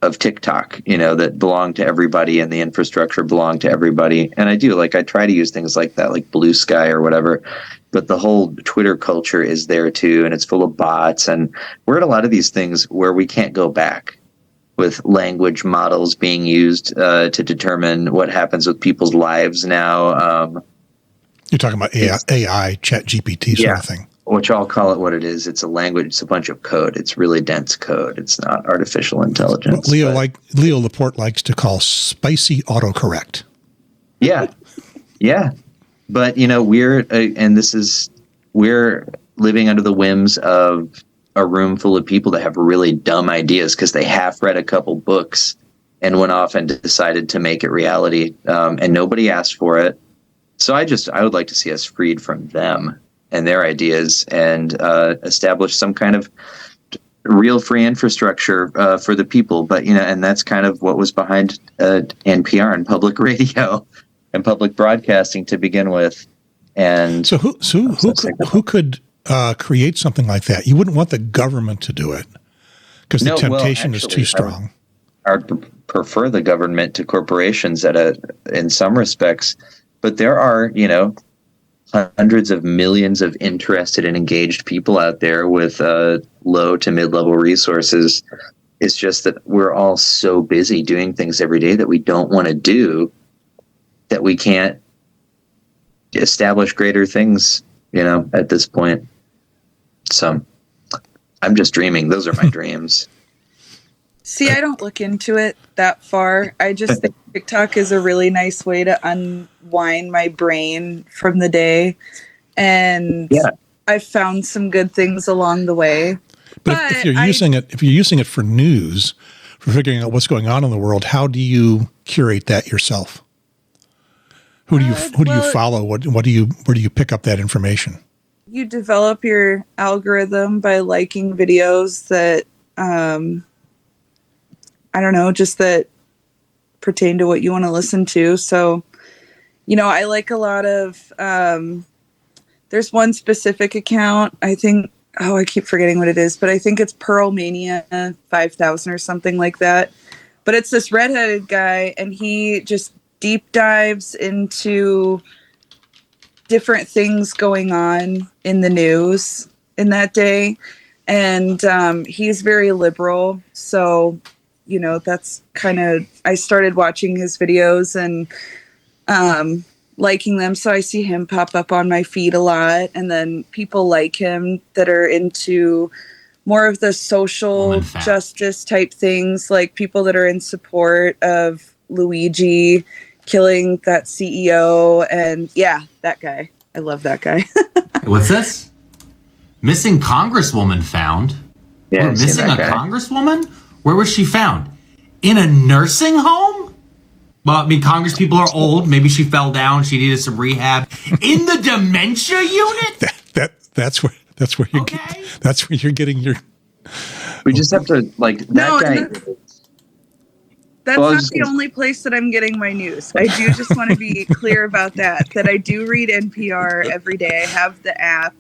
of TikTok, that belonged to everybody and the infrastructure belonged to everybody. And I try to use things like that, like Blue Sky or whatever. But the whole Twitter culture is there too, and it's full of bots. And we're at a lot of these things where we can't go back with language models being used to determine what happens with people's lives now. You're talking about AI, chat GPT sort of thing. Which I'll call it what it is. It's a language. It's a bunch of code. It's really dense code. It's not artificial intelligence. Leo Laporte likes to call spicy autocorrect. Yeah. Yeah. But, we're living under the whims of a room full of people that have really dumb ideas because they half read a couple books and went off and decided to make it reality. And nobody asked for it. So I would like to see us freed from them and their ideas and establish some kind of real free infrastructure for the people. But, and that's kind of what was behind NPR and public radio and public broadcasting to begin with. And so who could create something like that? You wouldn't want the government to do it because the temptation is too strong. I would prefer the government to corporations in some respects, but there are, hundreds of millions of interested and engaged people out there with low to mid-level resources. It's just that we're all so busy doing things every day that we don't want to do, that we can't establish greater things, at this point. So I'm just dreaming. Those are my dreams. See, I don't look into it that far. I just think TikTok is a really nice way to unwind my brain from the day. And I've found some good things along the way. But if you're using it for news, for figuring out what's going on in the world, how do you curate that yourself? Who do you follow? Where do you pick up that information? You develop your algorithm by liking videos that I don't know, just that pertain to what you want to listen to. So, I like a lot of, there's one specific account, I think, I keep forgetting what it is, but I think it's Pearl Mania 5000 or something like that. But it's this redheaded guy, and he just deep dives into different things going on in the news in that day. And he's very liberal. So, that's kind of, I started watching his videos and liking them. So I see him pop up on my feed a lot. And then people like him that are into more of the social justice type things, like people that are in support of Luigi killing that CEO. And that guy. I love that guy. What's this? Missing Congresswoman found. Yeah, we're missing a Congresswoman? Where was she found? In a nursing home? Well, I mean, Congress people are old. Maybe she fell down. She needed some rehab. In the dementia unit? That's where you're getting your. We just have to guy. That's not the only place that I'm getting my news. I do just want to be clear about that I do read NPR every day. I have the app,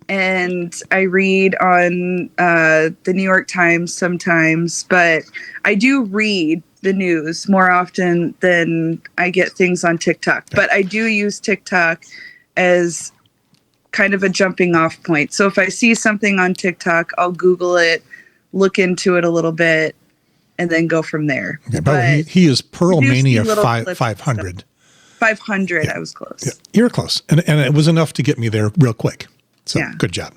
and I read on the New York Times sometimes, but I do read the news more often than I get things on TikTok. But I do use TikTok as kind of a jumping off point. So if I see something on TikTok, I'll Google it, look into it a little bit, and then go from there. Okay, but he is Pearl Mania 500. 500, yeah. I was close. Yeah, you were close. And it was enough to get me there real quick. So Good job.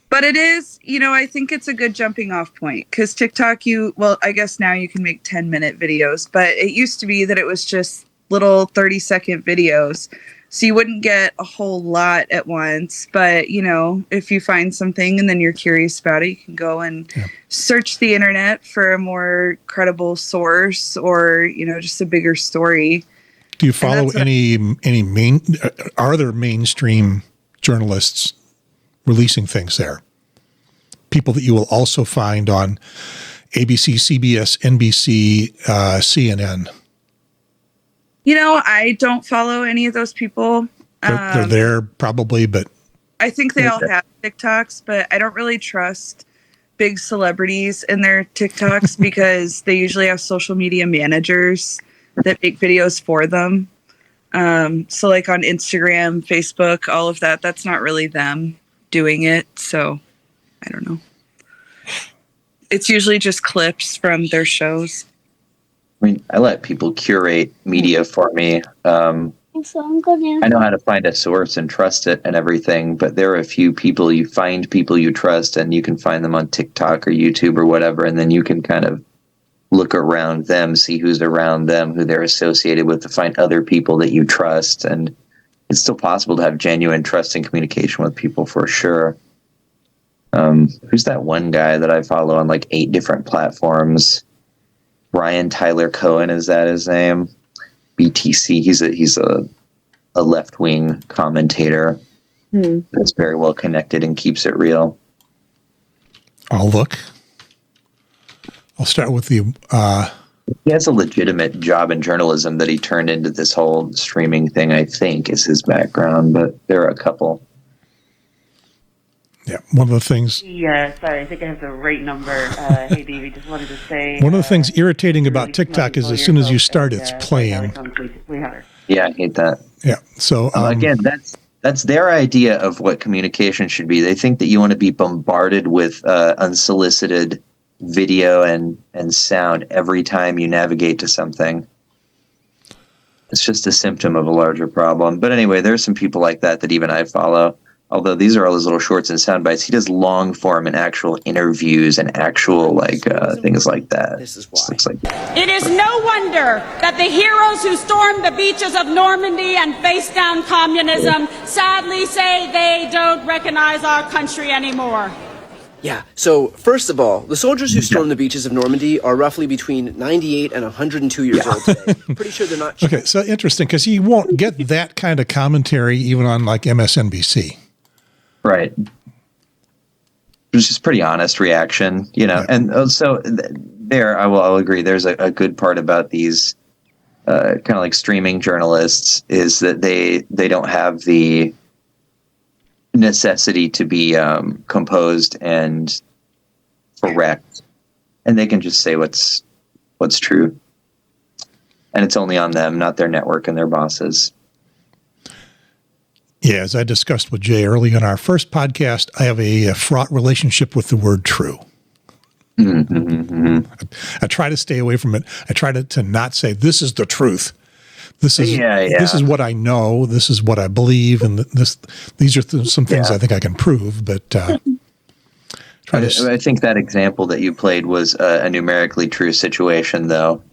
But it is, I think it's a good jumping off point because TikTok, I guess now you can make 10-minute videos, but it used to be that it was just little 30-second videos. So you wouldn't get a whole lot at once. But, if you find something and then you're curious about it, you can go and search the internet for a more credible source or, just a bigger story. Do you follow are there mainstream journalists releasing things there? People that you will also find on ABC, CBS, NBC, CNN. I don't follow any of those people. They're there probably, but I think they all have TikToks, but I don't really trust big celebrities in their TikToks because they usually have social media managers that make videos for them. So like on Instagram, Facebook, all of that, that's not really them doing it. So I don't know. It's usually just clips from their shows. I mean, I let people curate media for me. So I know how to find a source and trust it and everything, but there are a few people you find people you trust, and you can find them on TikTok or YouTube or whatever, and then you can kind of look around them, see who's around them, who they're associated with, to find other people that you trust. And it's still possible to have genuine trust and communication with people, for sure. Who's that one guy that I follow on like 8 different platforms? Ryan Tyler Cohen, is that his name? BTC. He's a left-wing commentator that's very well connected and keeps it real. I'll look. I'll start with the. He has a legitimate job in journalism that he turned into this whole streaming thing, I think, is his background, but there are a couple. Yeah, one of the things. Yeah, sorry, I think I have the right number. Hey, Davey, just wanted to say. One of the things irritating about TikTok is as soon as you start, it's playing. Yeah, I hate that. Yeah. So again, that's their idea of what communication should be. They think that you want to be bombarded with unsolicited video and sound every time you navigate to something. It's just a symptom of a larger problem. But anyway, there's some people like that even I follow. Although these are all his little shorts and sound bites, he does long form and actual interviews and actual things like that. This is why. Looks like It is no wonder that the heroes who stormed the beaches of Normandy and faced down communism sadly say they don't recognize our country anymore. Yeah, so first of all, the soldiers who stormed the beaches of Normandy are roughly between 98 and 102 years old today. Pretty sure they're not... okay, so interesting, because you won't get that kind of commentary even on like MSNBC. right. It was just pretty honest reaction, Yeah. And so there, I'll agree. There's a good part about these kind of like streaming journalists is that they don't have the necessity to be composed and correct, and they can just say what's true, and it's only on them, not their network and their bosses. Yeah, as I discussed with Jay early in our first podcast, I have a fraught relationship with the word true. I try to stay away from it. I try to not say this is the truth. This is this is what I know. This is what I believe, and these are some things I think I can prove. But I think that example that you played was a numerically true situation, though.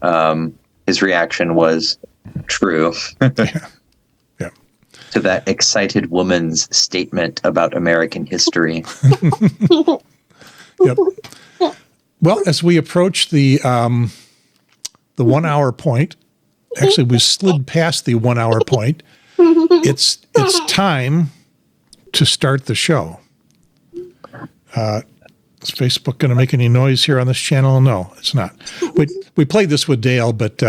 His reaction was true to that excited woman's statement about American history. Yep. Well, as we approach the 1 hour point, actually we slid past the 1 hour point. It's time to start the show. Is Facebook going to make any noise here on this channel? No, it's not. We played this with Dale, but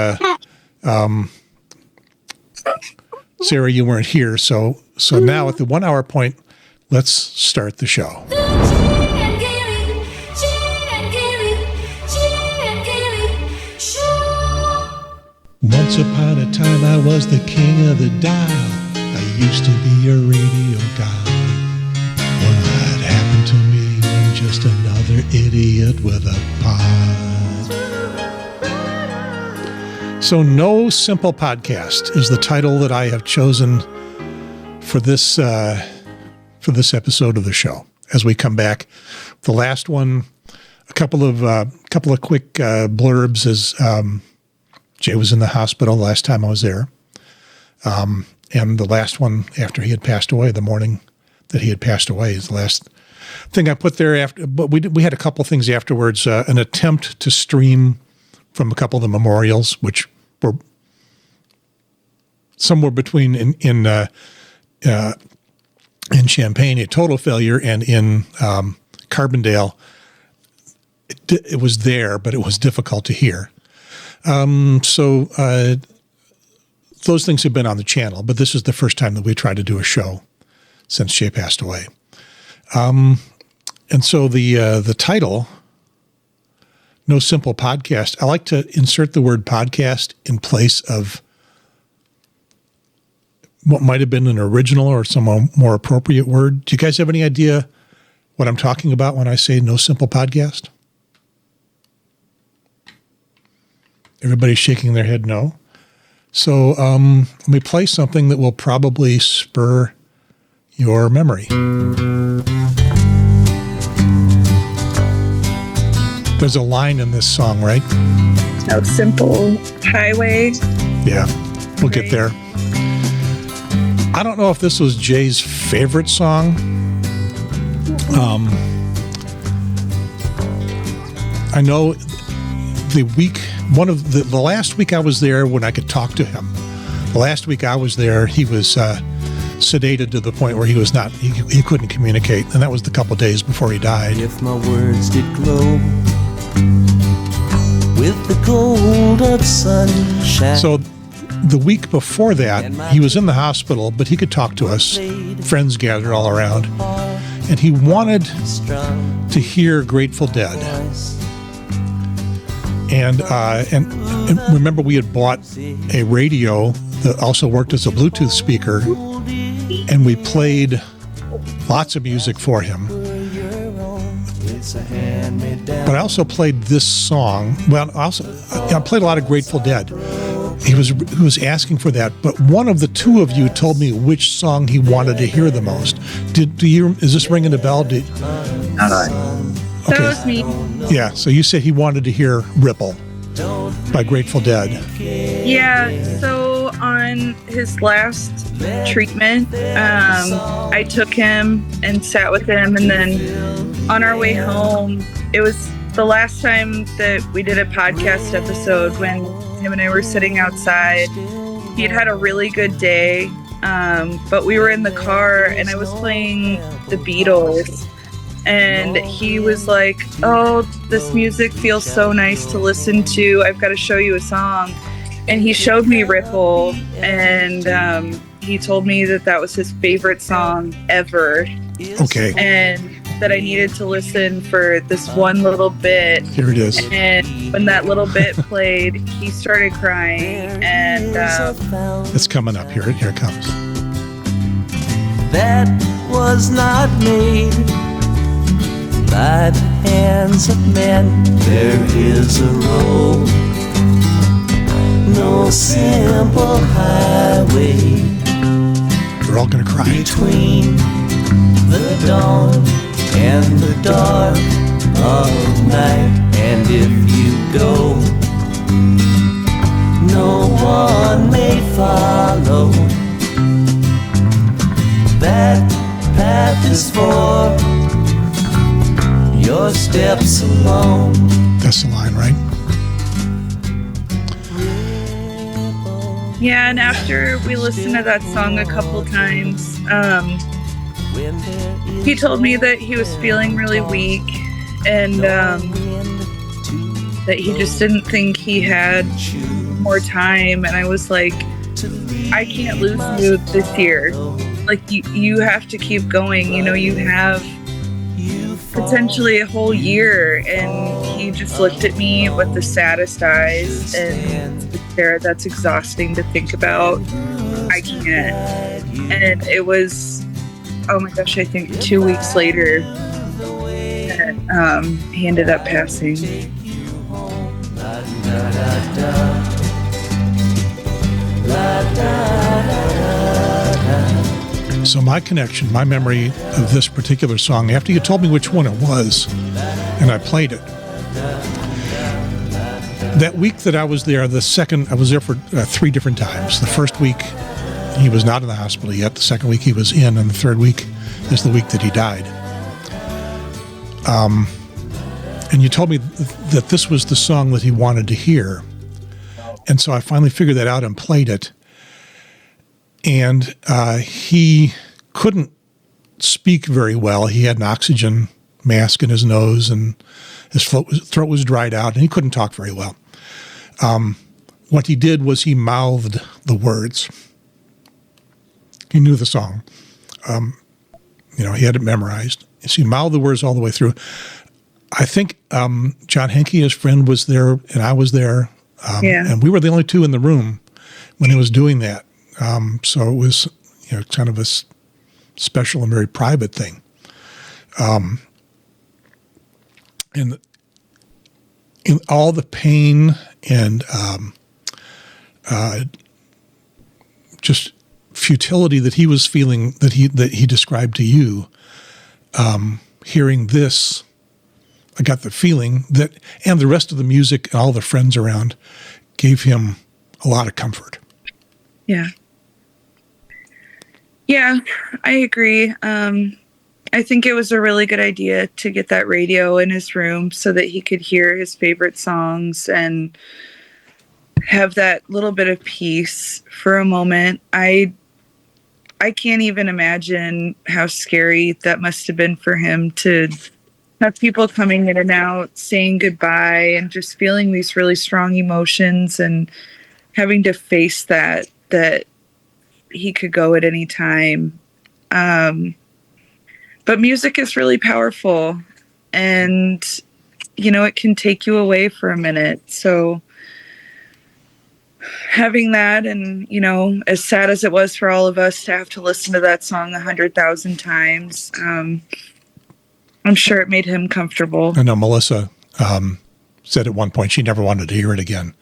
Sarah, you weren't here, so now at the 1 hour point, let's start the show. Once upon a time, I was the king of the dial. I used to be a radio guy. What happened to me? I'm just another idiot with a pod. So, No Simple Podcast is the title that I have chosen for this episode of the show. As we come back, the last one, a couple of quick blurbs as Jay was in the hospital last time I was there. And the last one after he had passed away, the morning that he had passed away, is the last thing I put there after. But we had a couple things afterwards, an attempt to stream from a couple of the memorials, which were somewhere between in Champaign, a total failure, and in Carbondale, it was there, but it was difficult to hear. So those things have been on the channel, but this is the first time that we tried to do a show since Jay passed away. And so the title, No Simple Podcast, I like to insert the word podcast in place of what might have been an original or some more appropriate word. Do you guys have any idea what I'm talking about when I say No Simple Podcast? Everybody's shaking their head no. So let me play something that will probably spur your memory. The There's a line in this song, right? No, Simple Highway. Yeah, we'll get there. I don't know if this was Jay's favorite song. I know the last week I was there when I could talk to him. The last week I was there, he was sedated to the point where he couldn't communicate, and that was the couple days before he died. If my words did glow with the gold of sunshine. So the week before that, he was in the hospital, but he could talk to us. Friends gathered all around, and he wanted to hear Grateful Dead. And remember, we had bought a radio that also worked as a Bluetooth speaker, and we played lots of music for him. But I also played this song. Well, I played a lot of Grateful Dead. He was asking for that, but one of the two of you told me which song he wanted to hear the most. Is this ringing a bell? Not I. That was me. Yeah, so you said he wanted to hear Ripple by Grateful Dead. Yeah, so on his last treatment, I took him and sat with him, and then on our way home, it was the last time that we did a podcast episode when him and I were sitting outside. He'd had a really good day, but we were in the car, and I was playing the Beatles. And he was like, "Oh, this music feels so nice to listen to. I've got to show you a song." And he showed me Ripple, and he told me that was his favorite song ever. Okay. And that I needed to listen for this one little bit. Here it is. And when that little bit played, he started crying. And it's coming up. Here it comes. That was not made by the hands of men. There is a road, no simple highway. We're all gonna cry. Between the dawn and the dark of night. And if you go, no one may follow. That path is for your steps alone. That's the line, right? yeah, and after we listened to that song a couple times, he told me that he was feeling really weak, and that he just didn't think he had more time. And I was like, I can't lose you this year. Like, you have to keep going. You know, you have potentially a whole year. And he just looked at me with the saddest eyes and said, "Sarah, that's exhausting to think about. I can't." And it was, oh my gosh, I think 2 weeks later that he ended up passing. So my connection, my memory of this particular song, after you told me which one it was, and I played it, that week that I was there, I was there for 3 different times. The first week, he was not in the hospital yet. The second week, he was in, and the third week is the week that he died. And you told me that this was the song that he wanted to hear. And so I finally figured that out and played it. And he couldn't speak very well. He had an oxygen mask in his nose, and his throat was dried out, and he couldn't talk very well. What he did was he mouthed the words. He knew the song. He had it memorized. So he mouthed the words all the way through. I think John Henke, his friend, was there, and I was there. And we were the only two in the room when he was doing that. So it was, kind of a special and very private thing. And in all the pain and just futility that he was feeling, that he described to you, hearing this I got the feeling that, and the rest of the music and all the friends around gave him a lot of comfort. Yeah. Yeah, I agree. I think it was a really good idea to get that radio in his room so that he could hear his favorite songs and have that little bit of peace for a moment. I can't even imagine how scary that must have been for him to have people coming in and out, saying goodbye, and just feeling these really strong emotions and having to face that he could go at any time. But music is really powerful, and, you know, it can take you away for a minute. So having that, and, you know, as sad as it was for all of us to have to listen to that song 100,000 times, I'm sure it made him comfortable. I know Melissa said at one point she never wanted to hear it again.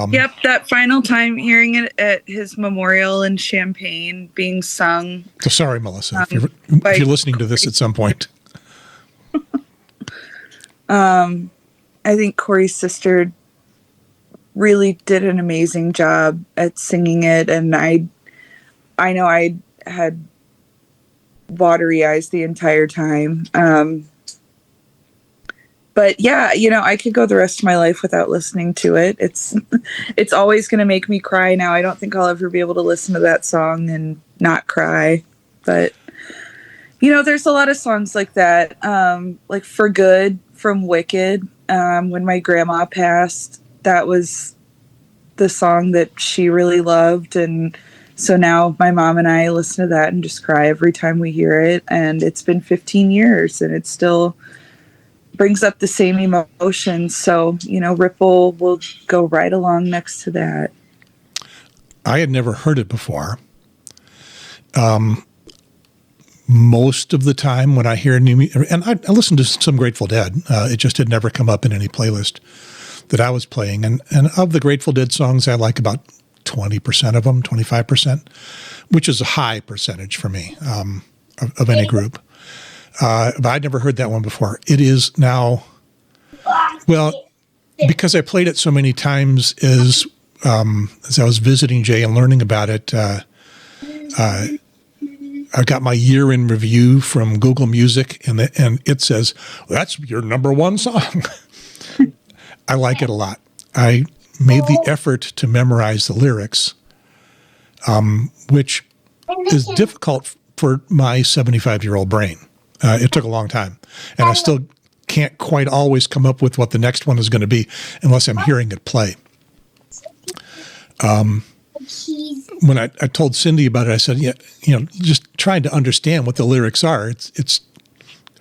Yep, that final time hearing it at his memorial in Champaign being sung. So sorry, Melissa, if you're listening to this at some point. I think Corey's sister really did an amazing job at singing it, and I know I had watery eyes the entire time. But yeah, you know, I could go the rest of my life without listening to it. It's always going to make me cry now. I don't think I'll ever be able to listen to that song and not cry. But, you know, there's a lot of songs like that. Like For Good from Wicked. When my grandma passed, that was the song that she really loved. And so now my mom and I listen to that and just cry every time we hear it. And it's been 15 years and it still brings up the same emotions. So, you know, Ripple will go right along next to that. I had never heard it before. Most of the time when I hear new music, and I listened to some Grateful Dead, it just had never come up in any playlist that I was playing. And of the Grateful Dead songs, I like about 20% of them, 25%, which is a high percentage for me of any group. But I'd never heard that one before. It is now, well, because I played it so many times as I was visiting Jay and learning about it, I got my year in review from Google Music, and it says, well, that's your number one song. I like it a lot. I made the effort to memorize the lyrics, which is difficult for my 75-year-old brain. It took a long time, and I still can't quite always come up with what the next one is going to be unless I'm hearing it play. When I told Cindy about it, I said, yeah, you know, just trying to understand what the lyrics are. It's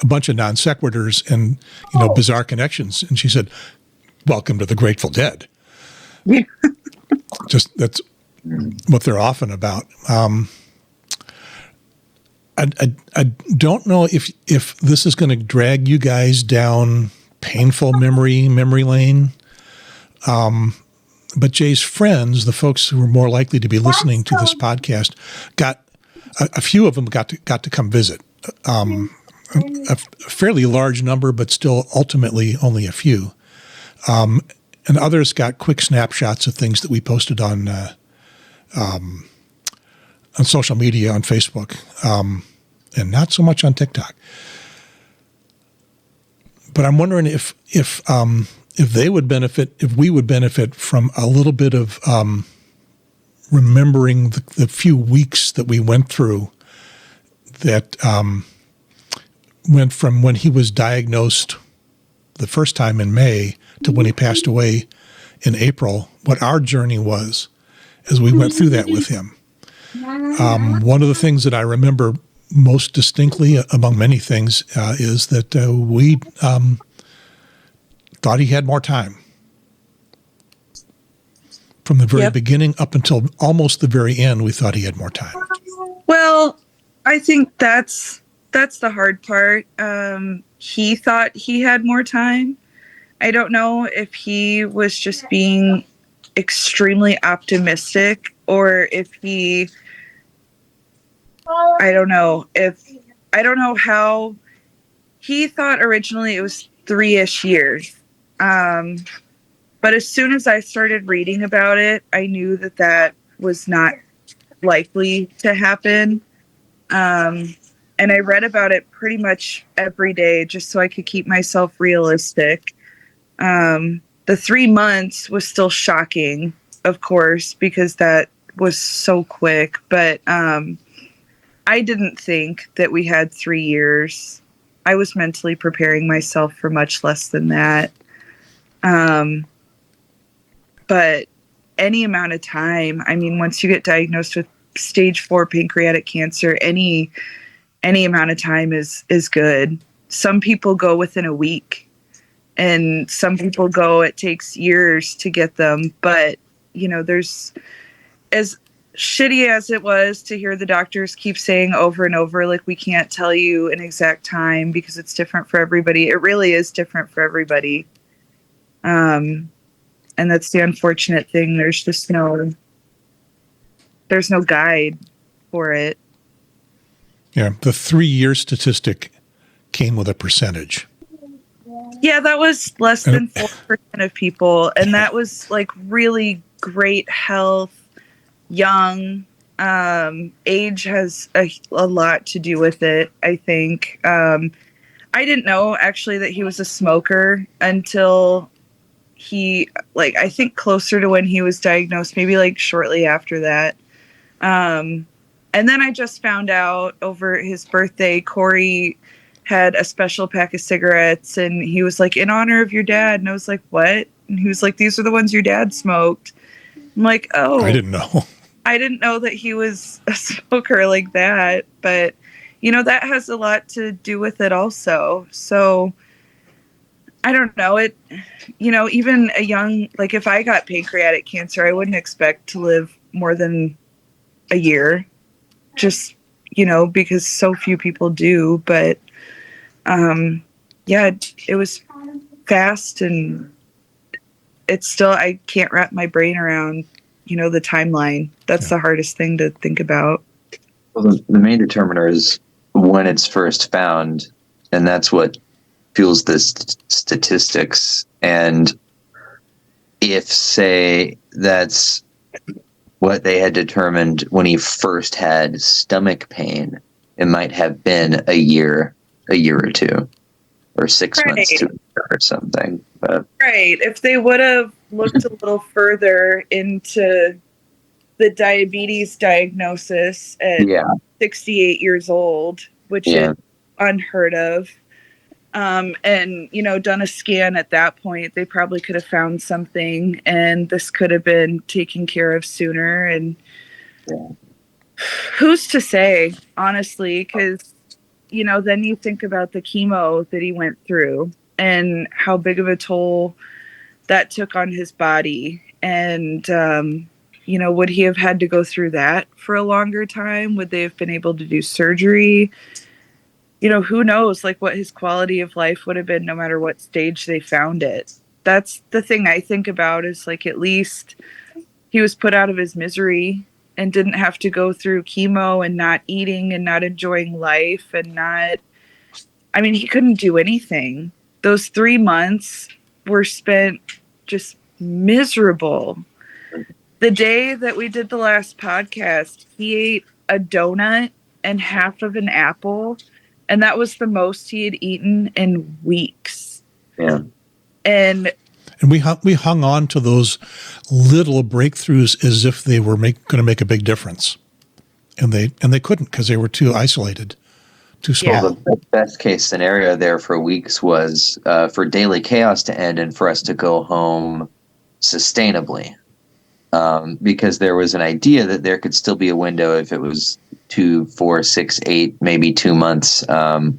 a bunch of non sequiturs and, you know, bizarre connections. And she said, welcome to the Grateful Dead. Just that's what they're often about. I don't know if this is going to drag you guys down painful memory lane. But Jay's friends, the folks who were more likely to be listening to this podcast, got a few of them got to come visit. A fairly large number, but still ultimately only a few. And others got quick snapshots of things that we posted on social media, on Facebook, and not so much on TikTok. But I'm wondering if they would benefit, if we would benefit from a little bit of remembering the few weeks that we went through that went from when he was diagnosed the first time in May to when he passed away in April, what our journey was as we went through that with him. One of the things that I remember most distinctly, among many things, is that we thought he had more time. From the very beginning up until almost the very end, we thought he had more time. Well, I think that's the hard part. He thought he had more time. I don't know if he was just being extremely optimistic or if he, I don't know how he thought originally it was 3-ish years. But as soon as I started reading about it, I knew that was not likely to happen. And I read about it pretty much every day just so I could keep myself realistic. The 3 months was still shocking, of course, because that was so quick. But I didn't think that we had 3 years. I was mentally preparing myself for much less than that. But any amount of time, I mean, once you get diagnosed with stage 4 pancreatic cancer, any amount of time is good. Some people go within a week, and some people go, it takes years to get them. But, you know, there's, as shitty as it was to hear the doctors keep saying over and over, like, we can't tell you an exact time because it's different for everybody. It really is different for everybody. And that's the unfortunate thing. There's just no guide for it. Yeah, the 3-year statistic came with a percentage. Yeah, that was less than 4% of people, and that was like really great health, young. Age has a lot to do with it, I think. I didn't know actually that he was a smoker until he, like, I think closer to when he was diagnosed, maybe like shortly after that. And then I just found out over his birthday, Corey had a special pack of cigarettes, and he was like, in honor of your dad. And I was like, what? And he was like, these are the ones your dad smoked. I'm like, oh. I didn't know. I didn't know that he was a smoker like that. But, you know, that has a lot to do with it also. So I don't know. It, you know, even a young, like if I got pancreatic cancer, I wouldn't expect to live more than a year, just, you know, because so few people do. But yeah, it was fast, and it's still, I can't wrap my brain around, you know, the timeline. That's the hardest thing to think about. Well, the main determiner is when it's first found, and that's what fuels the statistics. And if, say, that's what they had determined when he first had stomach pain, it might have been a year or two, or 6 months to a year or something. But right. If they would have looked a little further into the diabetes diagnosis at 68 years old, which is unheard of, and, you know, done a scan at that point, they probably could have found something, and this could have been taken care of sooner. And who's to say, honestly, because, you know, then you think about the chemo that he went through and how big of a toll that took on his body. And, you know, would he have had to go through that for a longer time? Would they have been able to do surgery? You know, who knows, like, what his quality of life would have been no matter what stage they found it. That's the thing I think about, is like, at least he was put out of his misery and didn't have to go through chemo and not eating and not enjoying life and not, I mean, he couldn't do anything. Those 3 months were spent just miserable. The day that we did the last podcast, he ate a donut and half of an apple, and that was the most he had eaten in weeks. Yeah. And we hung on to those little breakthroughs as if they were going to make a big difference, and they couldn't because they were too isolated, too small. Yeah. The best case scenario there for weeks was for daily chaos to end and for us to go home sustainably, because there was an idea that there could still be a window if it was 2, 4, 6, 8, maybe 2 months,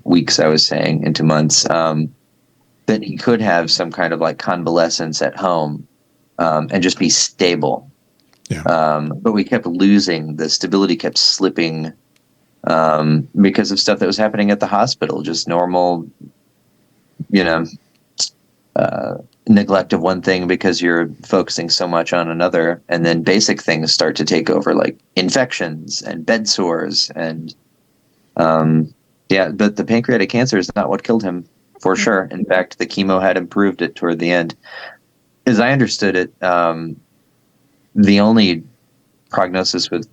weeks, I was saying, into months, that he could have some kind of like convalescence at home, and just be stable. Yeah. But we kept losing, the stability kept slipping, because of stuff that was happening at the hospital, just normal, you know, neglect of one thing because you're focusing so much on another, and then basic things start to take over, like infections and bed sores and Yeah, but the pancreatic cancer is not what killed him, for sure. In fact, the chemo had improved it toward the end. As I understood it, the only prognosis with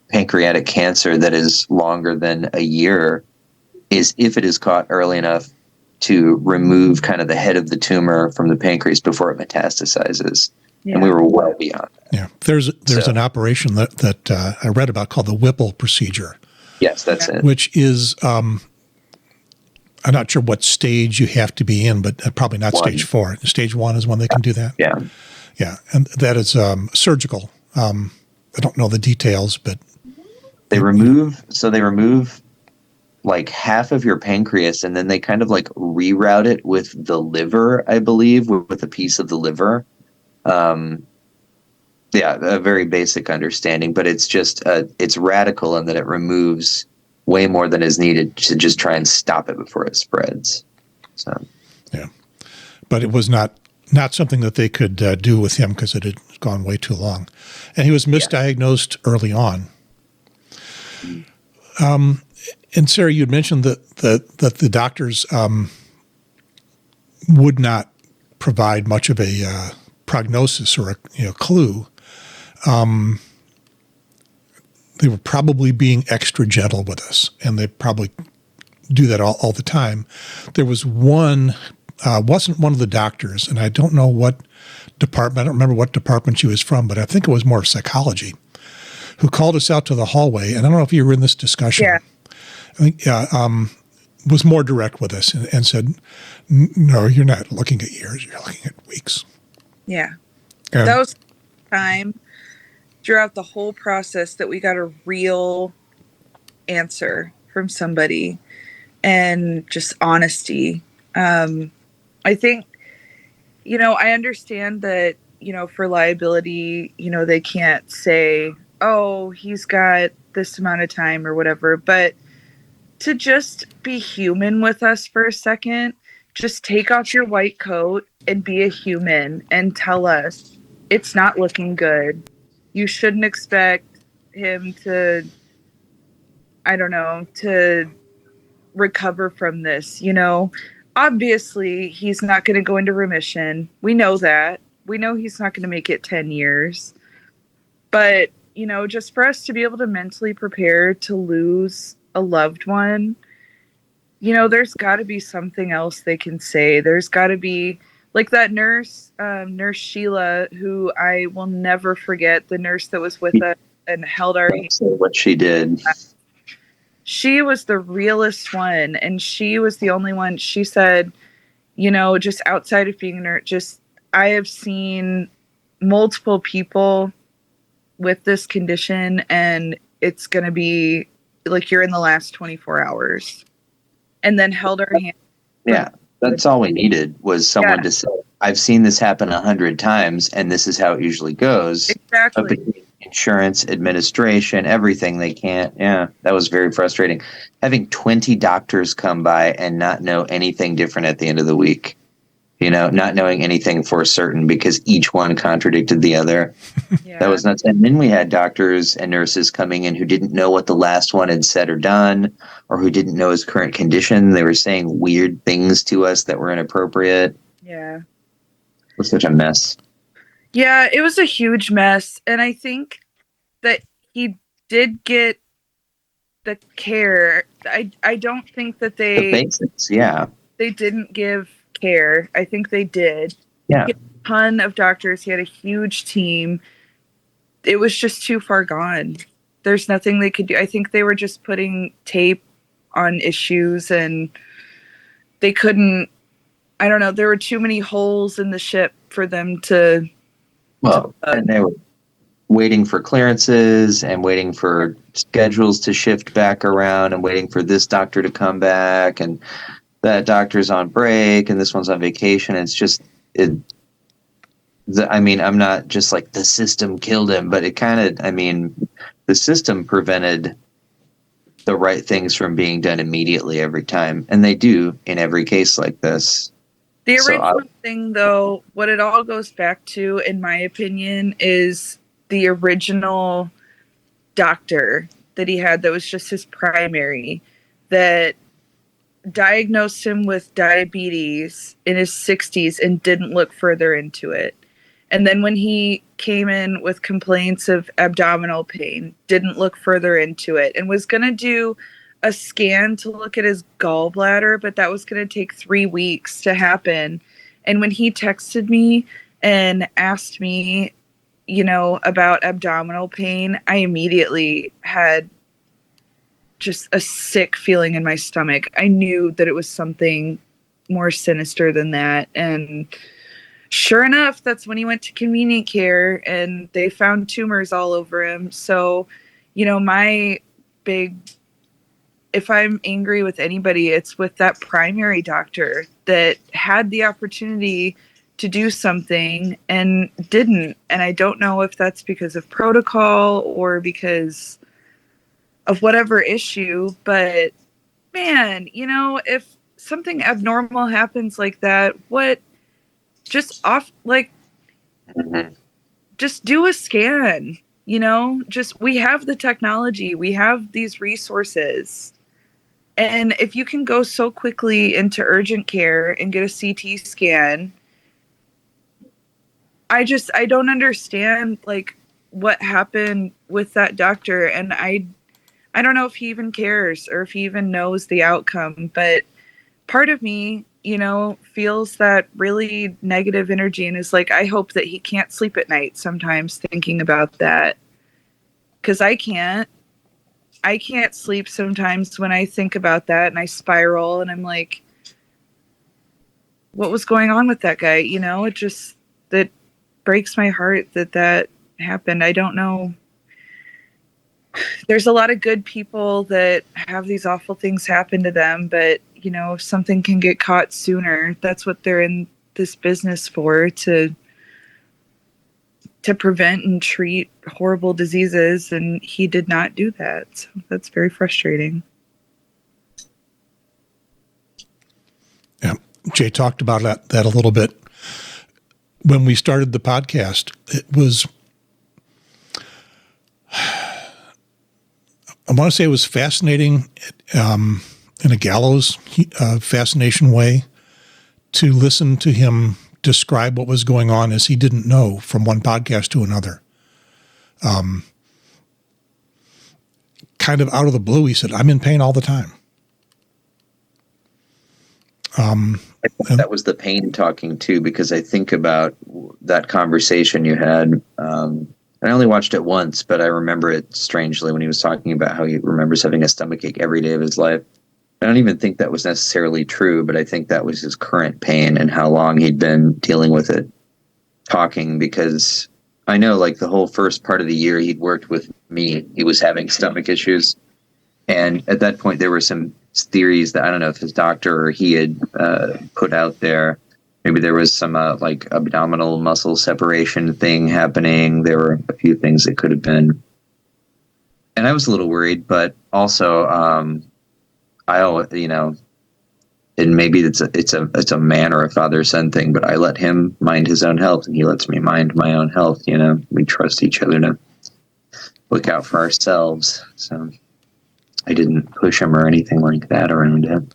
pancreatic cancer that is longer than a year is if it is caught early enough to remove kind of the head of the tumor from the pancreas before it metastasizes. Yeah. And we were well beyond that. Yeah. There's an operation that I read about called the Whipple procedure. Yes, that's it. Which is, I'm not sure what stage you have to be in, but probably not 1. stage 4. Stage 1 is when they can do that. Yeah. Yeah. And that is surgical. I don't know the details, but they remove like half of your pancreas, and then they kind of like reroute it with the liver, I believe, with a piece of the liver. Yeah, a very basic understanding, but it's just it's radical in that it removes way more than is needed to just try and stop it before it spreads. So yeah, but it was not something that they could do with him because it had gone way too long, and he was misdiagnosed early on. And Sarah, you had mentioned that the doctors would not provide much of a prognosis or a clue. They were probably being extra gentle with us, and they probably do that all the time. There was one, wasn't one of the doctors, and I don't know what department, I don't remember what department she was from, but I think it was more psychology, who called us out to the hallway. And I don't know if you were in this discussion. Yeah. I think, was more direct with us and said, no, you're not looking at years, you're looking at weeks. Yeah. And That was time throughout the whole process that we got a real answer from somebody and just honesty. I think, I understand that, for liability, they can't say, oh, he's got this amount of time or whatever, but to just be human with us for a second, just take off your white coat and be a human and tell us it's not looking good. You shouldn't expect him to, to recover from this, Obviously, he's not going to go into remission. We know that. We know he's not going to make it 10 years. But, just for us to be able to mentally prepare to lose a loved one, there's got to be something else they can say. There's got to be, like that nurse, Nurse Sheila, who I will never forget, the nurse that was with us and held our hand. What she did. She was the realest one, and she was the only one. She said, just outside of being a nurse, I have seen multiple people with this condition, and it's going to be like you're in the last 24 hours. And then held our hand. Yeah, that's all we needed was someone to say, I've seen this happen 100 times, and this is how it usually goes. Exactly. But between insurance, administration, everything, they can't. Yeah, that was very frustrating. Having 20 doctors come by and not know anything different at the end of the week. Not knowing anything for certain because each one contradicted the other. Yeah. That was nuts. And then we had doctors and nurses coming in who didn't know what the last one had said or done, or who didn't know his current condition. They were saying weird things to us that were inappropriate. Yeah. It was such a mess. Yeah, it was a huge mess. And I think that he did get the care. I don't think that The basics, yeah. they didn't give care. I think they did. Yeah. He had a ton of doctors. He had a huge team. It was just too far gone. There's nothing they could do. I think they were just putting tape on issues, and they couldn't. I don't know. There were too many holes in the ship for them to. Well, and they were waiting for clearances and waiting for schedules to shift back around and waiting for this doctor to come back, and that doctor's on break and this one's on vacation. It's just I'm not just like the system killed him, but it kind of, the system prevented the right things from being done immediately every time. And they do in every case like this. The original thing, though, what it all goes back to, in my opinion, is the original doctor that he had that was just his primary. that diagnosed him with diabetes in his 60s and didn't look further into it. And then when he came in with complaints of abdominal pain, didn't look further into it, and was going to do a scan to look at his gallbladder, but that was going to take 3 weeks to happen. And when he texted me and asked me, about abdominal pain, I immediately had just a sick feeling in my stomach. I knew that it was something more sinister than that. And sure enough, that's when he went to convenient care and they found tumors all over him. So, my big, if I'm angry with anybody, it's with that primary doctor that had the opportunity to do something and didn't. And I don't know if that's because of protocol or because of whatever issue, but man, if something abnormal happens like that, just do a scan, we have the technology, we have these resources. And if you can go so quickly into urgent care and get a CT scan, I don't understand what happened with that doctor. And I don't know if he even cares or if he even knows the outcome, but part of me, feels that really negative energy and is like, I hope that he can't sleep at night sometimes thinking about that. 'Cause I can't sleep sometimes when I think about that, and I spiral and I'm like, what was going on with that guy? That breaks my heart that happened. I don't know. There's a lot of good people that have these awful things happen to them, but if something can get caught sooner, that's what they're in this business for, to prevent and treat horrible diseases, and he did not do that. So that's very frustrating. Yeah. Jay talked about that a little bit. When we started the podcast, it was, I want to say it was fascinating, in a gallows fascination way, to listen to him describe what was going on as he didn't know from one podcast to another. Kind of out of the blue, he said, I'm in pain all the time. I think that was the pain talking too, because I think about that conversation you had. I only watched it once, but I remember it strangely when he was talking about how he remembers having a stomachache every day of his life. I don't even think that was necessarily true, but I think that was his current pain and how long he'd been dealing with it, talking, because I know the whole first part of the year he'd worked with me, he was having stomach issues. And at that point, there were some theories that I don't know if his doctor or he had put out there. Maybe there was some abdominal muscle separation thing happening. There were a few things that could have been. And I was a little worried, but also, and maybe it's a man or a father-son thing, but I let him mind his own health and he lets me mind my own health. We trust each other to look out for ourselves. So I didn't push him or anything like that around him.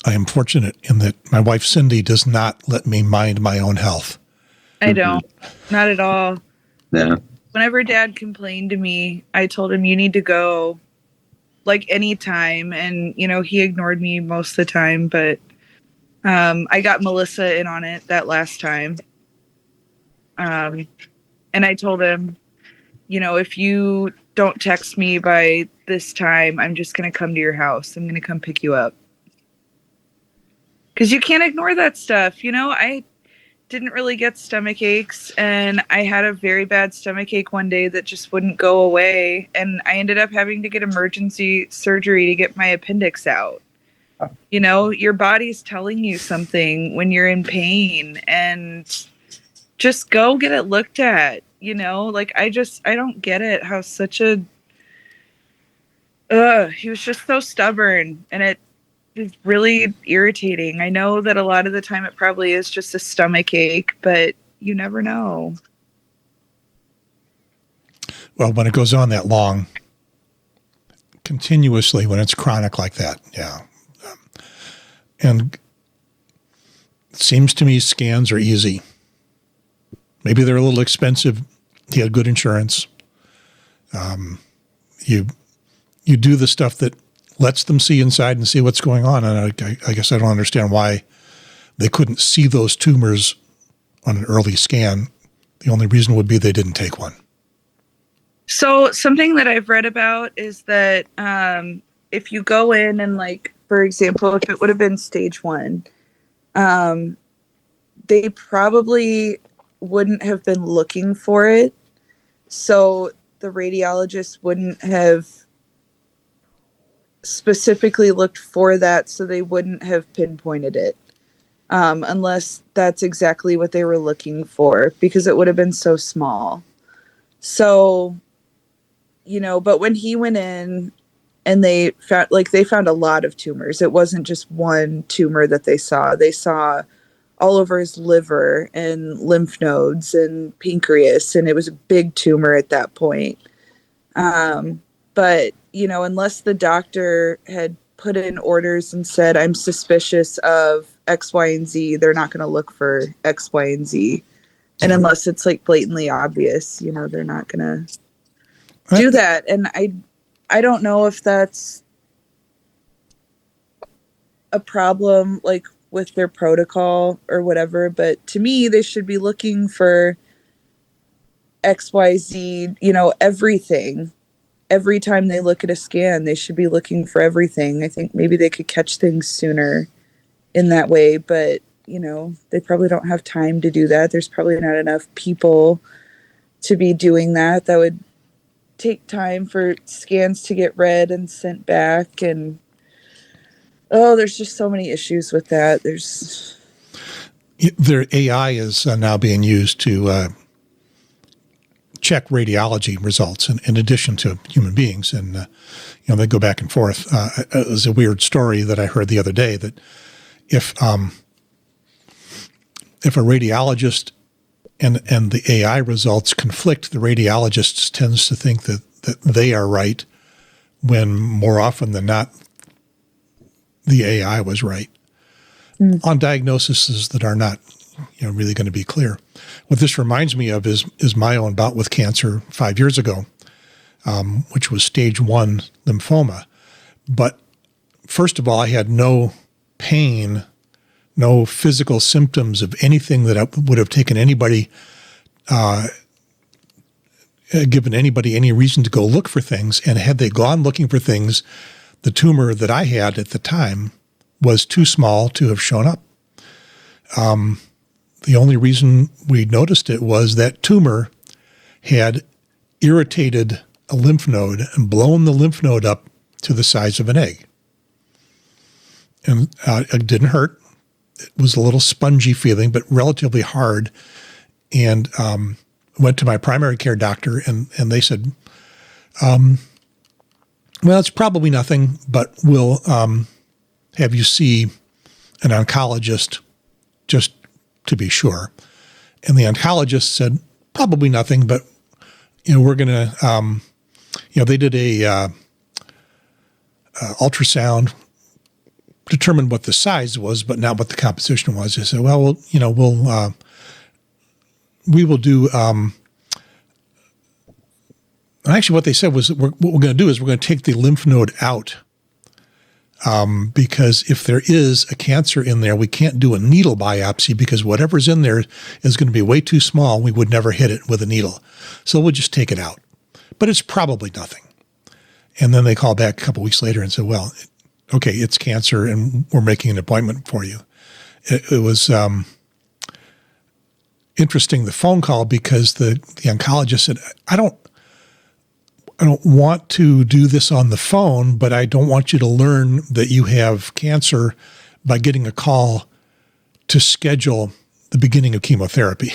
I am fortunate in that my wife, Cindy, does not let me mind my own health. I don't. Not at all. No. Whenever Dad complained to me, I told him, you need to go anytime. And, he ignored me most of the time, but I got Melissa in on it that last time. And I told him, if you don't text me by this time, I'm just going to come to your house. I'm going to come pick you up. Because you can't ignore that stuff. I didn't really get stomach aches, and I had a very bad stomach ache one day that just wouldn't go away. And I ended up having to get emergency surgery to get my appendix out. Your body's telling you something when you're in pain, and just go get it looked at. I don't get it, how such a, he was just so stubborn, and it is really irritating. I know that a lot of the time it probably is just a stomach ache, but you never know. Well, when it goes on that long, continuously, when it's chronic like that, yeah, And it seems to me scans are easy. Maybe they're a little expensive. He had good insurance. You do the stuff that lets them see inside and see what's going on. And I guess I don't understand why they couldn't see those tumors on an early scan. The only reason would be they didn't take one. So something that I've read about is that if you go in and, like, for example, if it would have been stage 1, they probably wouldn't have been looking for it. So the radiologist wouldn't have specifically looked for that, so they wouldn't have pinpointed it. Unless that's exactly what they were looking for, because it would have been so small. So, but when he went in and they found a lot of tumors. It wasn't just one tumor that they saw. They saw all over his liver and lymph nodes and pancreas, and it was a big tumor at that point. But, unless the doctor had put in orders and said, I'm suspicious of X, Y, and Z, they're not going to look for X, Y, and Z. And unless it's like blatantly obvious, they're not going to do that. And I don't know if that's a problem, like, with their protocol or whatever, but to me, they should be looking for X, Y, Z, everything. Every time they look at a scan, they should be looking for everything. I think maybe they could catch things sooner in that way, but, they probably don't have time to do that. There's probably not enough people to be doing that. That would take time for scans to get read and sent back. And, there's just so many issues with that. Their AI is now being used to check radiology results in addition to human beings. And, they go back and forth. It was a weird story that I heard the other day that if a radiologist and the AI results conflict, the radiologist tends to think that they are right when more often than not, the AI was right on diagnoses that are not, really going to be clear. What this reminds me of is my own bout with cancer 5 years ago, which was stage 1 lymphoma. But first of all, I had no pain, no physical symptoms of anything that would have taken anybody, given anybody any reason to go look for things. And had they gone looking for things, the tumor that I had at the time was too small to have shown up. The only reason we noticed it was that tumor had irritated a lymph node and blown the lymph node up to the size of an egg. And it didn't hurt. It was a little spongy feeling, but relatively hard. And went to my primary care doctor, and they said, well, it's probably nothing, but we'll have you see an oncologist just to be sure. And the oncologist said, probably nothing, but, we're going to, they did a ultrasound, determined what the size was, but not what the composition was. They said, well, we will do, actually what they said was what we're going to do is we're going to take the lymph node out because if there is a cancer in there, we can't do a needle biopsy because whatever's in there is going to be way too small. We would never hit it with a needle. So we'll just take it out. But it's probably nothing. And then they called back a couple weeks later and said, well, okay, it's cancer and we're making an appointment for you. It was interesting, the phone call, because the oncologist said, I don't want to do this on the phone, but I don't want you to learn that you have cancer by getting a call to schedule the beginning of chemotherapy.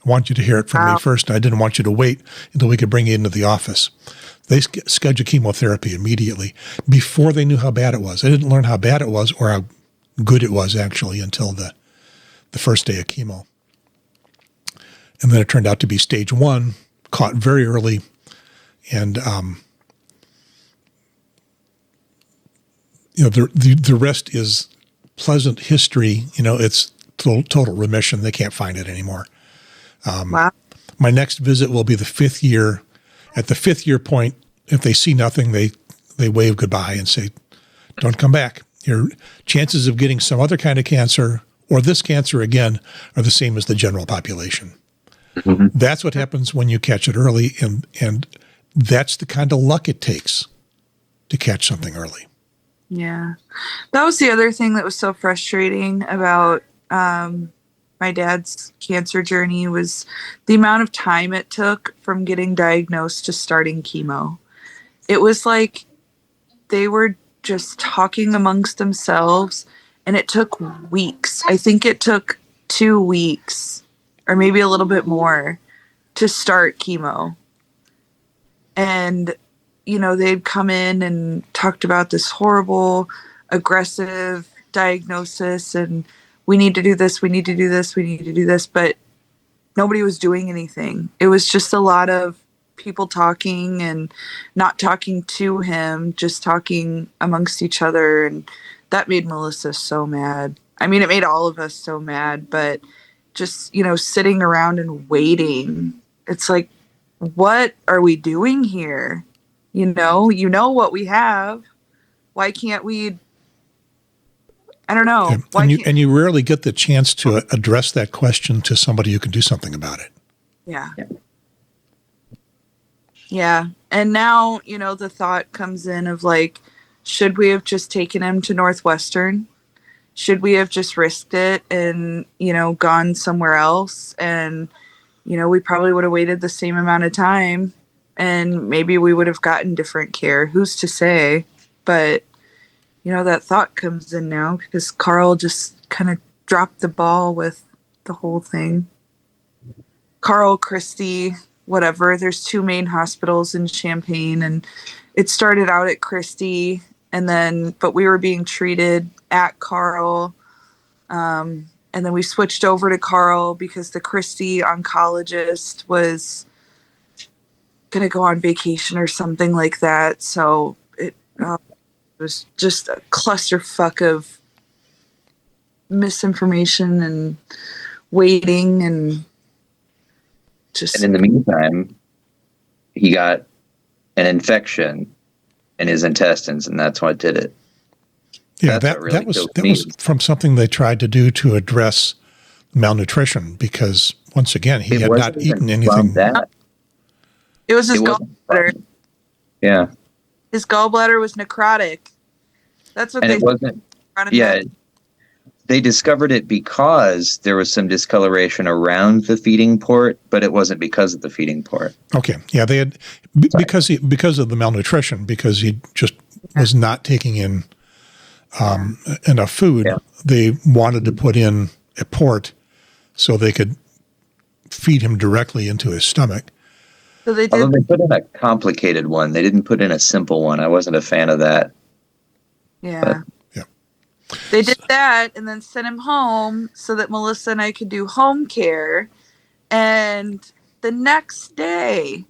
I want you to hear it from me first. I didn't want you to wait until we could bring you into the office. They scheduled chemotherapy immediately before they knew how bad it was. I didn't learn how bad it was or how good it was actually until the first day of chemo. And then it turned out to be stage 1, caught very early. And, the rest is pleasant history. It's total remission. They can't find it anymore. Wow. My next visit will be the 5th year. At the 5th year point, if they see nothing, they wave goodbye and say, don't come back. Your chances of getting some other kind of cancer or this cancer again are the same as the general population. Mm-hmm. That's what happens when you catch it early, and that's the kind of luck it takes to catch something early. Yeah. That was the other thing that was so frustrating about my dad's cancer journey was the amount of time it took from getting diagnosed to starting chemo. It was like they were just talking amongst themselves, and it took weeks. I think it took 2 weeks or maybe a little bit more to start chemo. And, they'd come in and talked about this horrible, aggressive diagnosis, and we need to do this, we need to do this, we need to do this, but nobody was doing anything. It was just a lot of people talking and not talking to him, just talking amongst each other. And that made Melissa so mad. I mean, it made all of us so mad, but just, sitting around and waiting, it's like, what are we doing here? You know what we have. Why can't we? I don't know. Yeah. And you rarely get the chance to address that question to somebody who can do something about it. Yeah. Yeah. And now, the thought comes in of like, should we have just taken him to Northwestern? Should we have just risked it and, gone somewhere else? And, we probably would have waited the same amount of time and maybe we would have gotten different care. Who's to say? But, that thought comes in now because Carl just kind of dropped the ball with the whole thing. Carl, Christy, whatever. There's 2 main hospitals in Champaign, and it started out at Christy, but we were being treated at Carl. And then we switched over to Carl because the Christy oncologist was going to go on vacation or something like that. So it was just a clusterfuck of misinformation and waiting and just. And in the meantime, he got an infection in his intestines, and that's what did it. Yeah, that was from something they tried to do to address malnutrition because once again he had not eaten anything. It was his gallbladder. Yeah, his gallbladder was necrotic. That's what they. It wasn't. Yeah, they discovered it because there was some discoloration around the feeding port, but it wasn't because of the feeding port. Okay, yeah, they had because of the malnutrition because he just was not taking in enough food. Yeah. They wanted to put in a port so they could feed him directly into his stomach. So they did. Although they put in a complicated one, they didn't put in a simple one. I wasn't a fan of that. Yeah. But, they did that and then sent him home so that Melissa and I could do home care. And the next day,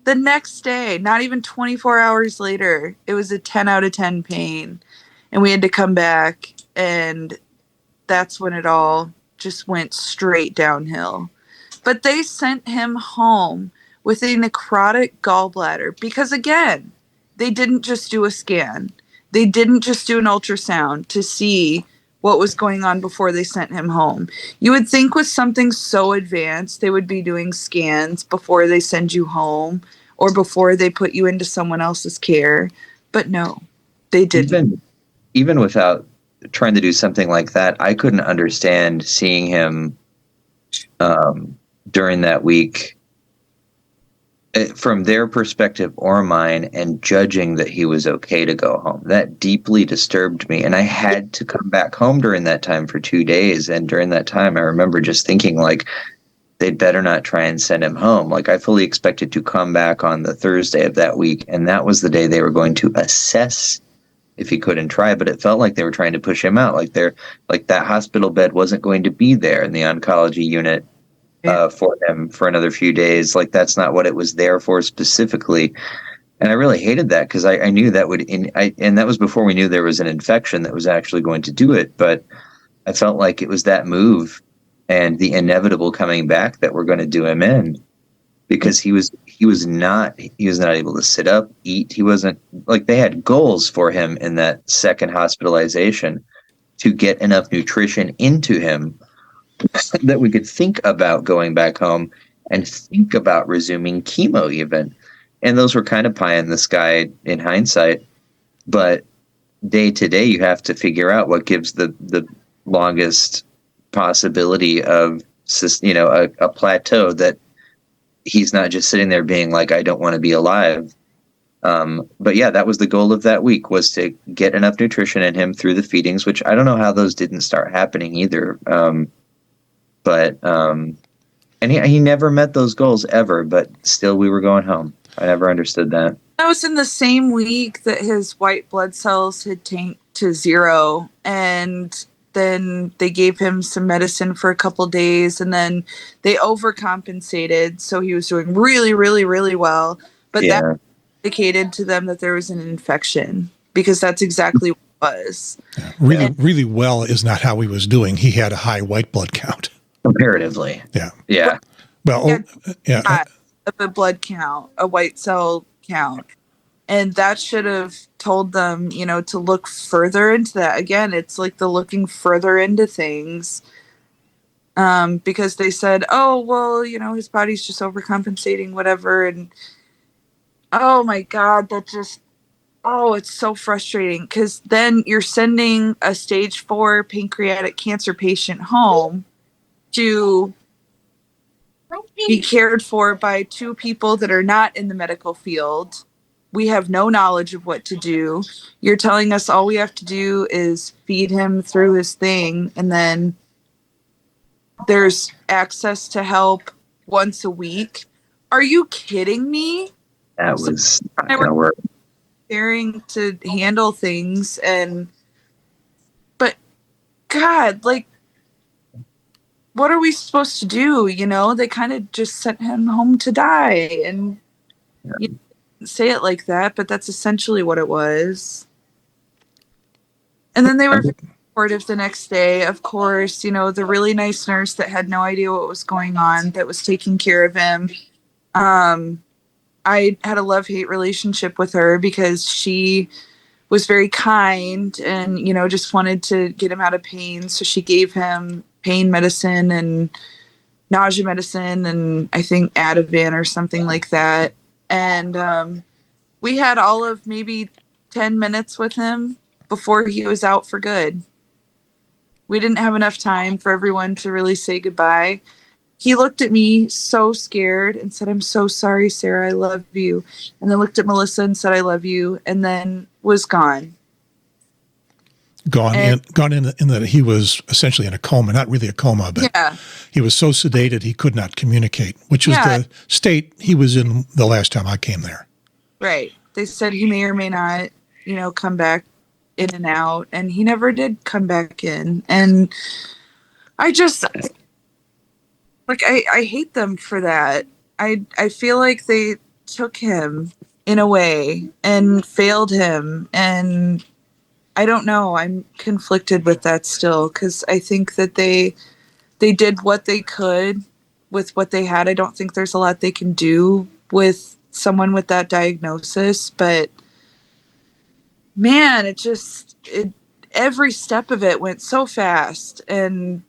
not even 24 hours later, it was a 10 out of 10 pain. And we had to come back. And that's when it all just went straight downhill. But they sent him home with a necrotic gallbladder because, again, they didn't just do a scan. They didn't just do an ultrasound to see what was going on before they sent him home. You would think with something so advanced, they would be doing scans before they send you home or before they put you into someone else's care. But no, they didn't. Even without trying to do something like that, I couldn't understand seeing him during that week from their perspective or mine and judging that he was okay to go home. That deeply disturbed me. And I had to come back home during that time for 2 days. And during that time, I remember just thinking like, they'd better not try and send him home. Like I fully expected to come back on the Thursday of that week. And that was the day they were going to assess if he couldn't try, but it felt like they were trying to push him out. Like that hospital bed wasn't going to be there in the oncology unit for him for another few days. Like that's not what it was there for specifically. And I really hated that because I knew that and that was before we knew there was an infection that was actually going to do it. But I felt like it was that move and the inevitable coming back that were going to do him in, because he was not able to sit up, eat. He wasn't, like, they had goals for him in that second hospitalization to get enough nutrition into him that we could think about going back home and think about resuming chemo even. And those were kind of pie in the sky in hindsight. But day to day, you have to figure out what gives the longest possibility of, a plateau that he's not just sitting there being like, I don't want to be alive. But yeah, that was the goal of that week, was to get enough nutrition in him through the feedings, which I don't know how those didn't start happening either. And he never met those goals ever, but still we were going home. I never understood that. That was in the same week that his white blood cells had tanked to 0, and then they gave him some medicine for a couple days, and then they overcompensated, so he was doing really, really, really well. But that indicated to them that there was an infection, because that's exactly what it was. Yeah. Really well is not how he was doing. He had a high white blood count. Comparatively. Yeah. Yeah. Well, yeah. A blood count, a white cell count. And that should have told them, to look further into that. Again, it's like the looking further into things. Because they said, oh, well, his body's just overcompensating, whatever. And oh my God, it's so frustrating, because then you're sending a stage 4 pancreatic cancer patient home to be cared for by 2 people that are not in the medical field. We have no knowledge of what to do. You're telling us all we have to do is feed him through his thing, and then there's access to help once a week. Are you kidding me? That was not going to work. Preparing to handle things, but God, like, what are we supposed to do? They kind of just sent him home to die, and you didn't say it like that, but that's essentially what it was. And then they were very supportive the next day, of course. The really nice nurse that had no idea what was going on, that was taking care of him. I had a love-hate relationship with her, because she was very kind and, just wanted to get him out of pain. So she gave him pain medicine and nausea medicine, and I think Ativan or something like that. And we had all of maybe 10 minutes with him before he was out for good. We didn't have enough time for everyone to really say goodbye. He looked at me so scared and said, I'm so sorry, Sarah, I love you. And then looked at Melissa and said, I love you, and then was gone. Gone in that he was essentially in a coma, not really a coma, but he was so sedated he could not communicate, which was the state he was in the last time I came there. Right. They said he may or may not, come back in and out, and he never did come back in. And I just, like, I hate them for that. I feel like they took him in a way and failed him, and I don't know. I'm conflicted with that still, because I think that they did what they could with what they had. I don't think there's a lot they can do with someone with that diagnosis, but man, every step of it went so fast, and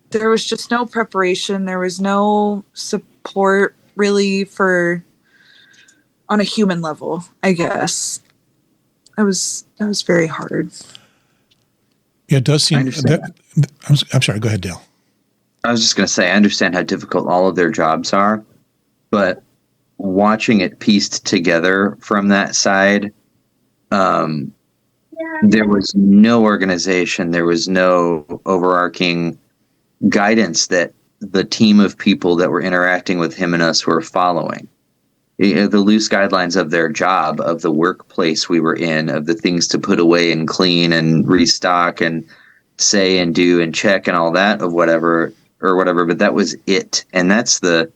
there was just no preparation. There was no support really on a human level, I guess. That was very hard. Yeah, it does seem that. I'm sorry. Go ahead, Dale. I was just going to say, I understand how difficult all of their jobs are, but watching it pieced together from that side, there was no organization, there was no overarching guidance that the team of people that were interacting with him and us were following. The loose guidelines of their job, of the workplace we were in, of the things to put away and clean and restock and say and do and check and all that of whatever, but that was it. And that's to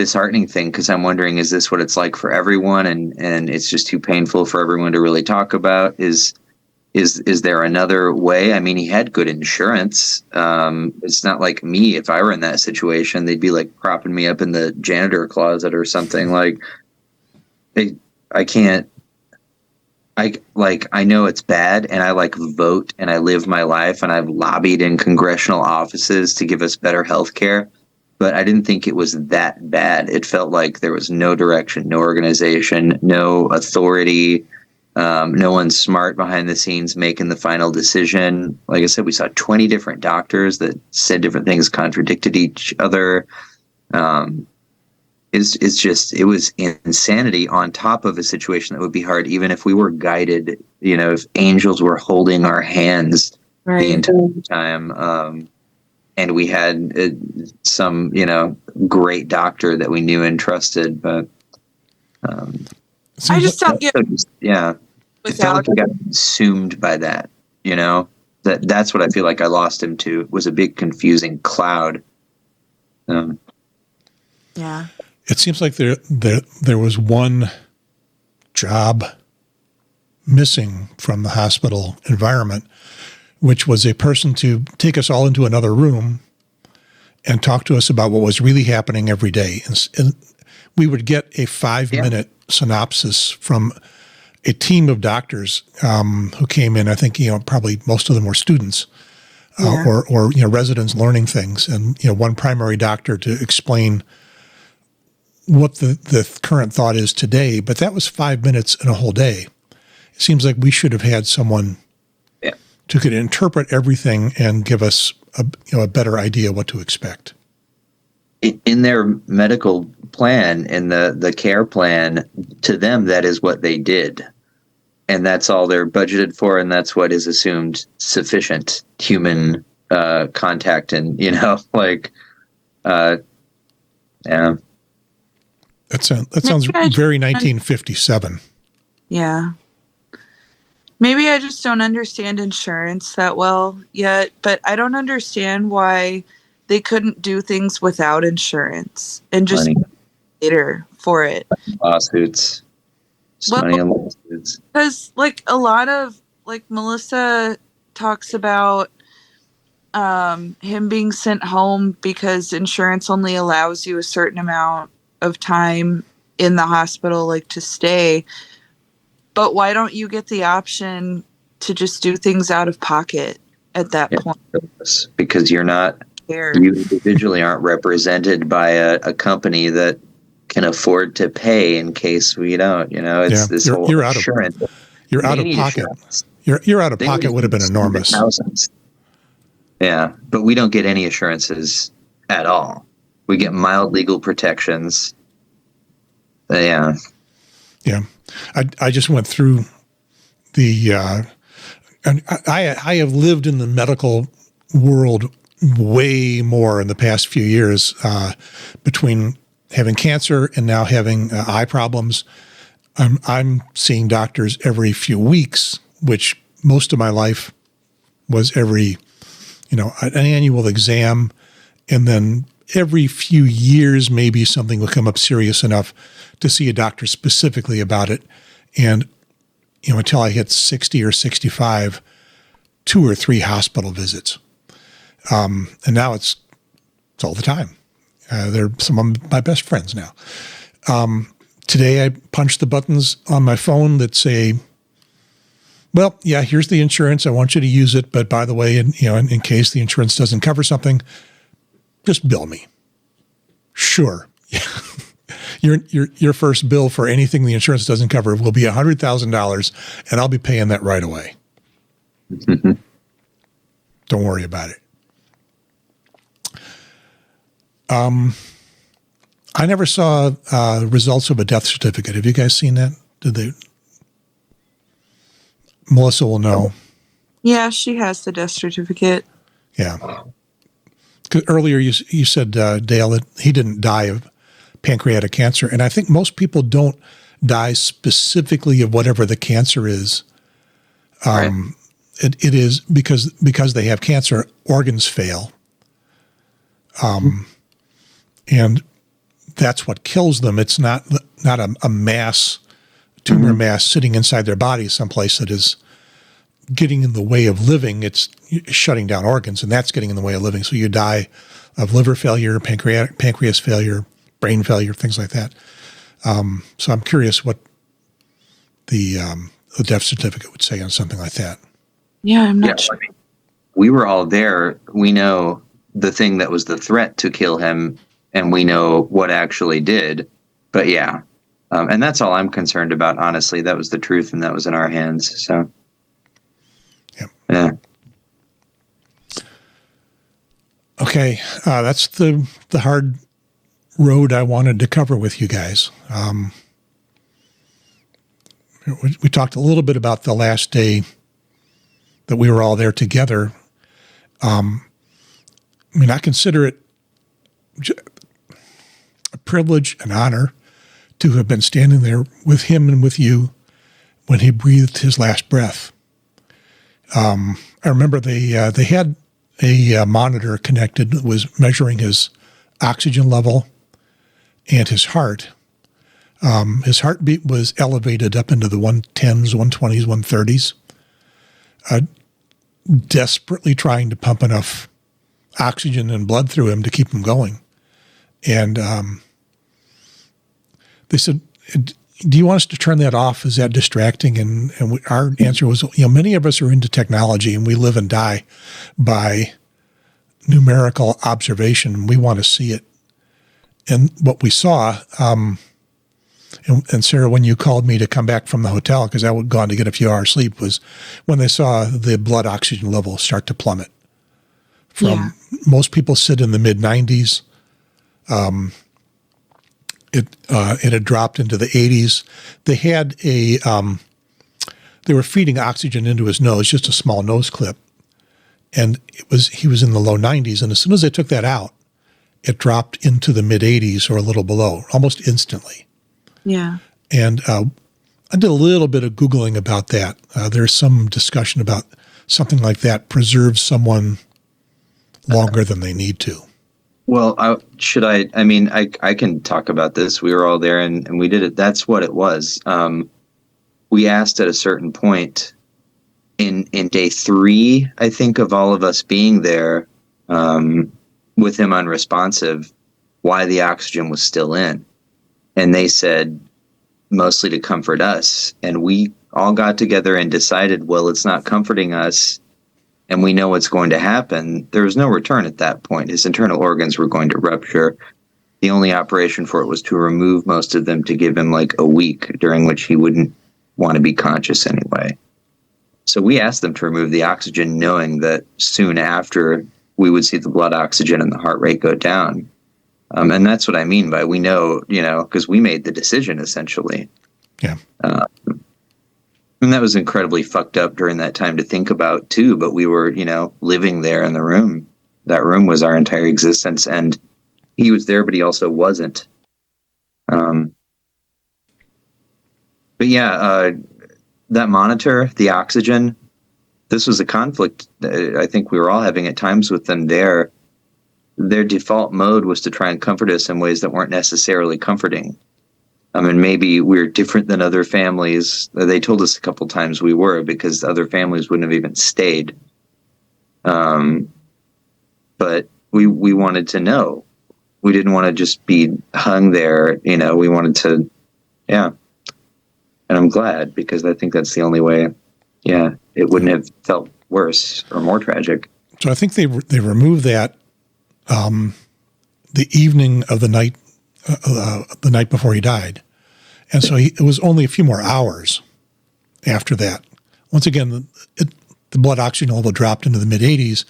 disheartening thing, because I'm wondering, is this what it's like for everyone, and it's just too painful for everyone to really talk about? Is there another way? I mean, he had good insurance. It's not like me. If I were in that situation, they'd be like propping me up in the janitor closet or something. Like, I can't. I know it's bad, and I vote, and I live my life, and I've lobbied in congressional offices to give us better health care. But I didn't think it was that bad. It felt like there was no direction, no organization, no authority, no one smart behind the scenes making the final decision. Like I said, we saw 20 different doctors that said different things, contradicted each other. It was insanity on top of a situation that would be hard, even if we were guided, if angels were holding our hands the entire time. And we had some, great doctor that we knew and trusted, but I just don't get. Yeah, it felt like we got consumed by that. That's what I feel like I lost him to. It was a big confusing cloud. Yeah, it seems like there was one job missing from the hospital environment, which was a person to take us all into another room and talk to us about what was really happening every day. And we would get a 5-minute synopsis from a team of doctors who came in. I think, probably most of them were students or residents learning things. And, one primary doctor to explain what the current thought is today. But that was 5 minutes in a whole day. It seems like we should have had someone who could interpret everything and give us a better idea what to expect. In their medical plan, in the care plan, to them, that is what they did. And that's all they're budgeted for, and that's what is assumed sufficient human contact. And, yeah. That sounds very 1957. Yeah. Maybe I just don't understand insurance that well yet, but I don't understand why they couldn't do things without insurance and just later for it. Lawsuits. Money on lawsuits. Because a lot of Melissa talks about him being sent home because insurance only allows you a certain amount of time in the hospital to stay. But why don't you get the option to just do things out of pocket at that point? Because you individually aren't represented by a company that can afford to pay in case we don't. It's this whole insurance. You're out of pocket. Your out of pocket would have been enormous. Yeah, but we don't get any assurances at all. We get mild legal protections. Yeah. Yeah. I just went through and I have lived in the medical world way more in the past few years, between having cancer and now having eye problems. I'm seeing doctors every few weeks, which most of my life was every, an annual exam. And then every few years, maybe something will come up serious enough to see a doctor specifically about it. And, until I hit 60 or 65, 2 or 3 hospital visits. And now it's all the time. They're some of my best friends now. Today I punched the buttons on my phone that say, well, yeah, here's the insurance. I want you to use it. But by the way, in case the insurance doesn't cover something, just bill me. Sure. Your first bill for anything the insurance doesn't cover will be $100,000, and I'll be paying that right away. Don't worry about it. I never saw results of a death certificate. Have you guys seen that? Did they? Melissa will know. Yeah, she has the death certificate. Yeah. 'Cause earlier you said, Dale, that he didn't die of pancreatic cancer. And I think most people don't die specifically of whatever the cancer is. Right. It is because they have cancer, organs fail. And that's what kills them. It's not a mass, tumor mass sitting inside their body someplace that is getting in the way of living. It's shutting down organs, and that's getting in the way of living. So you die of liver failure, pancreas failure, brain failure, things like that. So I'm curious what the death certificate would say on something like that. Yeah, I'm not sure. I mean, we were all there. We know the thing that was the threat to kill him, and we know what actually did. But yeah, and that's all I'm concerned about, honestly. That was the truth, and that was in our hands. So, yeah. Okay, that's the hard road I wanted to cover with you guys. We talked a little bit about the last day that we were all there together. I mean, I consider it a privilege, an honor to have been standing there with him and with you when he breathed his last breath. I remember they had a monitor connected that was measuring his oxygen level and his heart. His heartbeat was elevated up into the 110s, 120s, 130s, desperately trying to pump enough oxygen and blood through him to keep him going. And they said, do you want us to turn that off? Is that distracting? And our answer was, many of us are into technology and we live and die by numerical observation. We want to see it. And what we saw, and Sarah, when you called me to come back from the hotel, because I had gone to get a few hours sleep, was when they saw the blood oxygen level start to plummet. Most people sit in the mid 90s. It had dropped into the 80s. They had they were feeding oxygen into his nose, just a small nose clip. And he was in the low 90s. And as soon as they took that out, it dropped into the mid 80s or a little below, almost instantly. Yeah. And I did a little bit of Googling about that. There's some discussion about something like that preserves someone longer than they need to. Well, I can talk about this. We were all there and we did it. That's what it was. We asked at a certain point in day 3, I think, of all of us being there with him unresponsive, why the oxygen was still in. And they said, mostly to comfort us. And we all got together and decided, well, it's not comforting us. And we know what's going to happen. There was no return at that point. His internal organs were going to rupture. The only operation for it was to remove most of them to give him like a week during which he wouldn't want to be conscious anyway. So we asked them to remove the oxygen, knowing that soon after we would see the blood oxygen and the heart rate go down. And that's what I mean by we know, because we made the decision essentially. Yeah. And that was incredibly fucked up during that time to think about too. But we were, living there in the room. That room was our entire existence. And he was there, but he also wasn't. But yeah, that monitor, the oxygen, this was a conflict I think we were all having at times with them there. Their default mode was to try and comfort us in ways that weren't necessarily comforting. And maybe we're different than other families. They told us a couple times we were, because other families wouldn't have even stayed. But we wanted to know. We didn't want to just be hung there. We wanted to, yeah. And I'm glad, because I think that's the only way, it wouldn't have felt worse or more tragic. So I think they removed that the evening of the night before he died. And so it was only a few more hours after that. Once again, the blood oxygen level dropped into the mid-80s,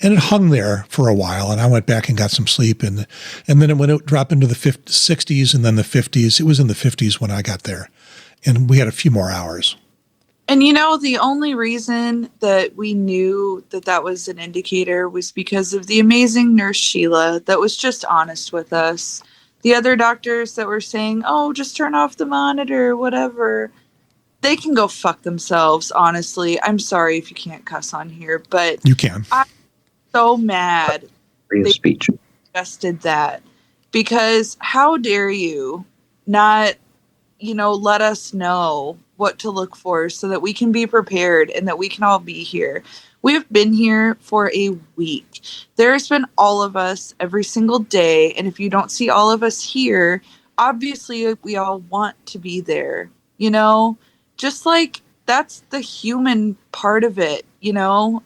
and it hung there for a while, and I went back and got some sleep. And then when it dropped into the 60s and then the 50s, it was in the 50s when I got there. And we had a few more hours. And the only reason that we knew that was an indicator was because of the amazing nurse Sheila that was just honest with us. The other doctors that were saying, oh, just turn off the monitor, whatever, they can go fuck themselves, honestly. I'm sorry if you can't cuss on here, but you can. I'm so mad Free of speech. Suggested that. because how dare you not, let us know what to look for so that we can be prepared and that we can all be here. We've been here for a week. There's been all of us every single day. And if you don't see all of us here, obviously we all want to be there, just like that's the human part of it,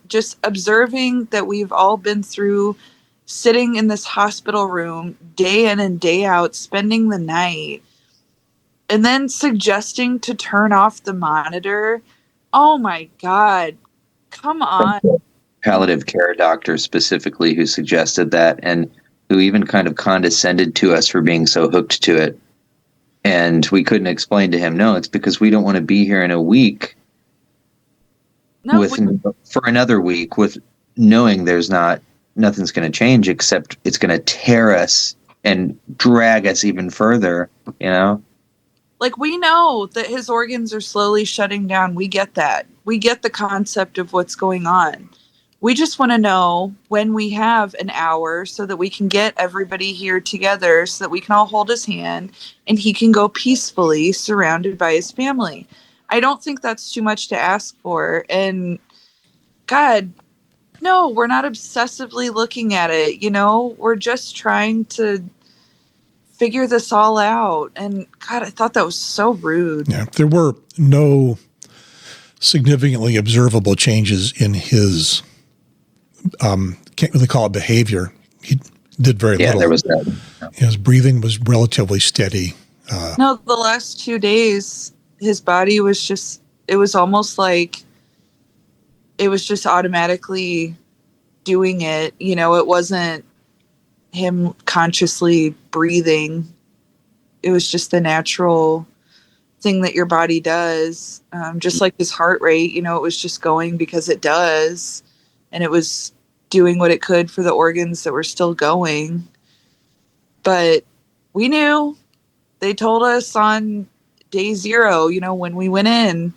just observing that we've all been through sitting in this hospital room day in and day out, spending the night, and then suggesting to turn off the monitor. Oh my God. Come on. Palliative care doctor specifically who suggested that, and who even kind of condescended to us for being so hooked to it. And we couldn't explain to him, no, it's because we don't want to be here in a week for another week with knowing nothing's going to change except it's going to tear us and drag us even further, Like, we know that his organs are slowly shutting down. We get that. We get the concept of what's going on. We just want to know when we have an hour so that we can get everybody here together so that we can all hold his hand and he can go peacefully surrounded by his family. I don't think that's too much to ask for. And God, no, we're not obsessively looking at it. We're just trying to figure this all out. And God, I thought that was so rude. Yeah, there were no significantly observable changes in his, can't really call it behavior. He did very little. Yeah, there was that. His breathing was relatively steady. No, the last 2 days, his body was just, it was almost like it was just automatically doing it. It wasn't him consciously breathing. It was just the natural thing that your body does. Just like his heart rate, it was just going because it does. And it was doing what it could for the organs that were still going. But we knew. They told us on day 0, when we went in,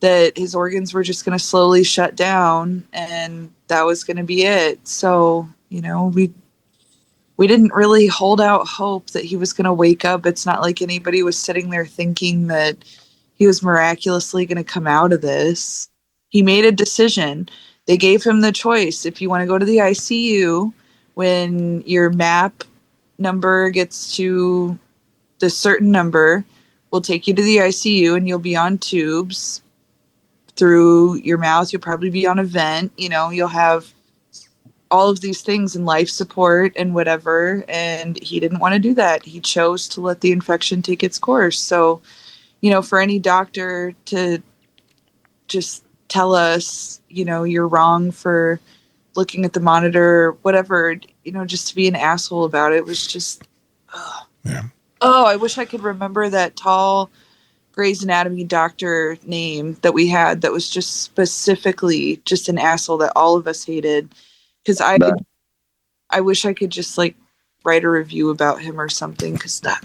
that his organs were just going to slowly shut down and that was going to be it. So, we didn't really hold out hope that he was going to wake up. It's not like anybody was sitting there thinking that he was miraculously going to come out of this. He made a decision. They gave him the choice. If you want to go to the ICU, when your MAP number gets to the certain number, we'll take you to the ICU and you'll be on tubes through your mouth. You'll probably be on a vent. You'll have all of these things and life support and whatever. And he didn't want to do that. He chose to let the infection take its course. So, for any doctor to just tell us, you're wrong for looking at the monitor, whatever, just to be an asshole about it was just, yeah. Oh, I wish I could remember that tall Grey's Anatomy doctor name that we had that was just specifically just an asshole that all of us hated. Because I wish I could just write a review about him or something, because that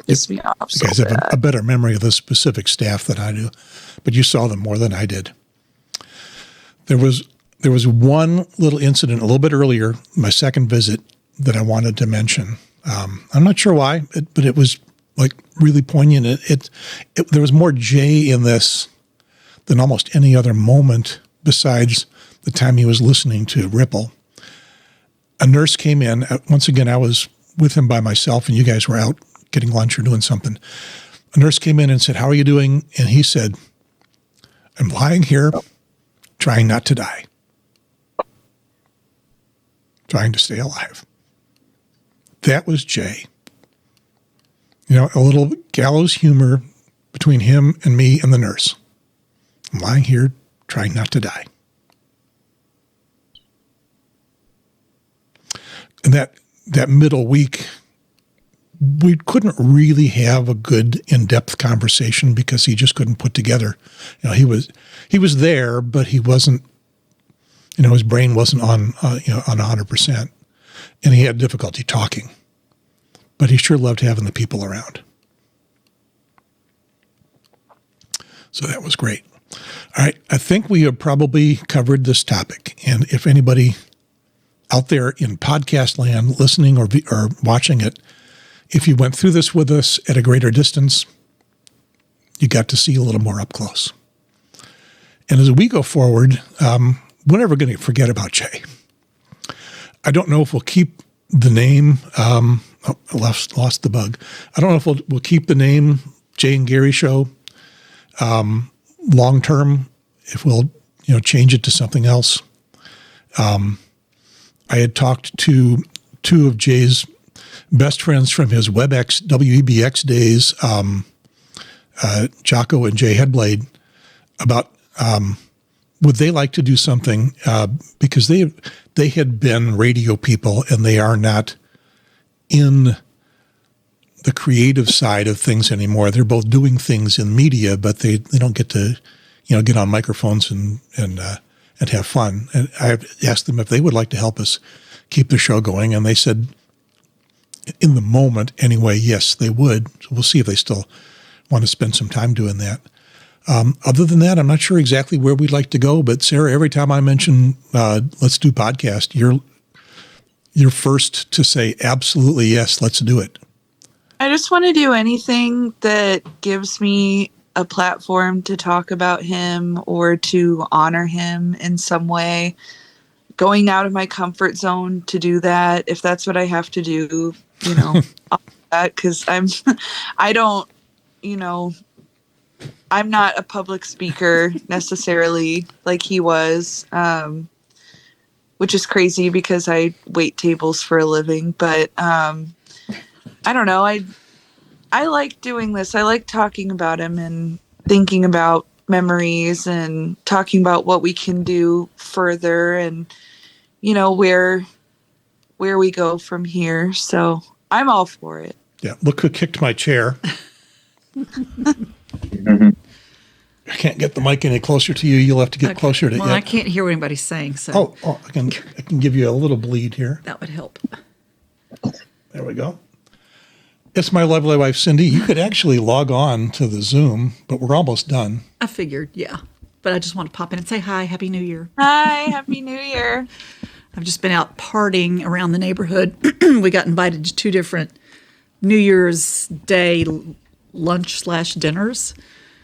pissed me off so bad. You guys have a better memory of the specific staff than I do, but you saw them more than I did. There was one little incident a little bit earlier, my second visit, that I wanted to mention. I'm not sure why, but it was really poignant. There was more Jay in this than almost any other moment besides the time he was listening to Ripple. A nurse came in. Once again, I was with him by myself and you guys were out getting lunch or doing something. A nurse came in and said, "How are you doing?" And he said, "I'm lying here trying not to die. Trying to stay alive." That was Jay. A little gallows humor between him and me and the nurse. I'm lying here trying not to die. And that middle week, we couldn't really have a good in-depth conversation because he just couldn't put together. He was there, but he wasn't. His brain wasn't on 100%, and he had difficulty talking. But he sure loved having the people around. So that was great. All right, I think we have probably covered this topic, and if anybody out there in podcast land, listening or watching it, if you went through this with us at a greater distance, you got to see a little more up close. And as we go forward, we're never going to forget about Jay. I don't know if we'll keep the name. I lost the bug. I don't know if we'll keep the name Jay and Gary Show long term. If we'll change it to something else. I had talked to two of Jay's best friends from his WebEx days, Jocko and Jay Headblade, about would they like to do something because they had been radio people and they are not in the creative side of things anymore. They're both doing things in media, but they don't get to get on microphones and have fun. And I asked them if they would like to help us keep the show going, and they said, in the moment anyway, yes, they would. So we'll see if they still want to spend some time doing that. Other than that, I'm not sure exactly where we'd like to go. But Sarah, every time I mention let's do podcast, you're first to say absolutely yes, let's do it. I just want to do anything that gives me a platform to talk about him or to honor him in some way. Going out of my comfort zone to do that, if that's what I have to do, I'll do that, because I'm not a public speaker necessarily like he was, which is crazy because I wait tables for a living. But I don't know. I like doing this. I like talking about him and thinking about memories and talking about what we can do further and, where we go from here. So I'm all for it. Yeah. Look who kicked my chair. Mm-hmm. I can't get the mic any closer to you. You'll have to get closer to it. Well, I can't hear what anybody's saying. So I can give you a little bleed here. That would help. There we go. It's my lovely wife, Cindy. You could actually log on to the Zoom, but we're almost done. I figured, yeah. But I just want to pop in and say hi, Happy New Year. Hi, Happy New Year. I've just been out partying around the neighborhood. We got invited to 2 different New Year's Day lunch/dinners.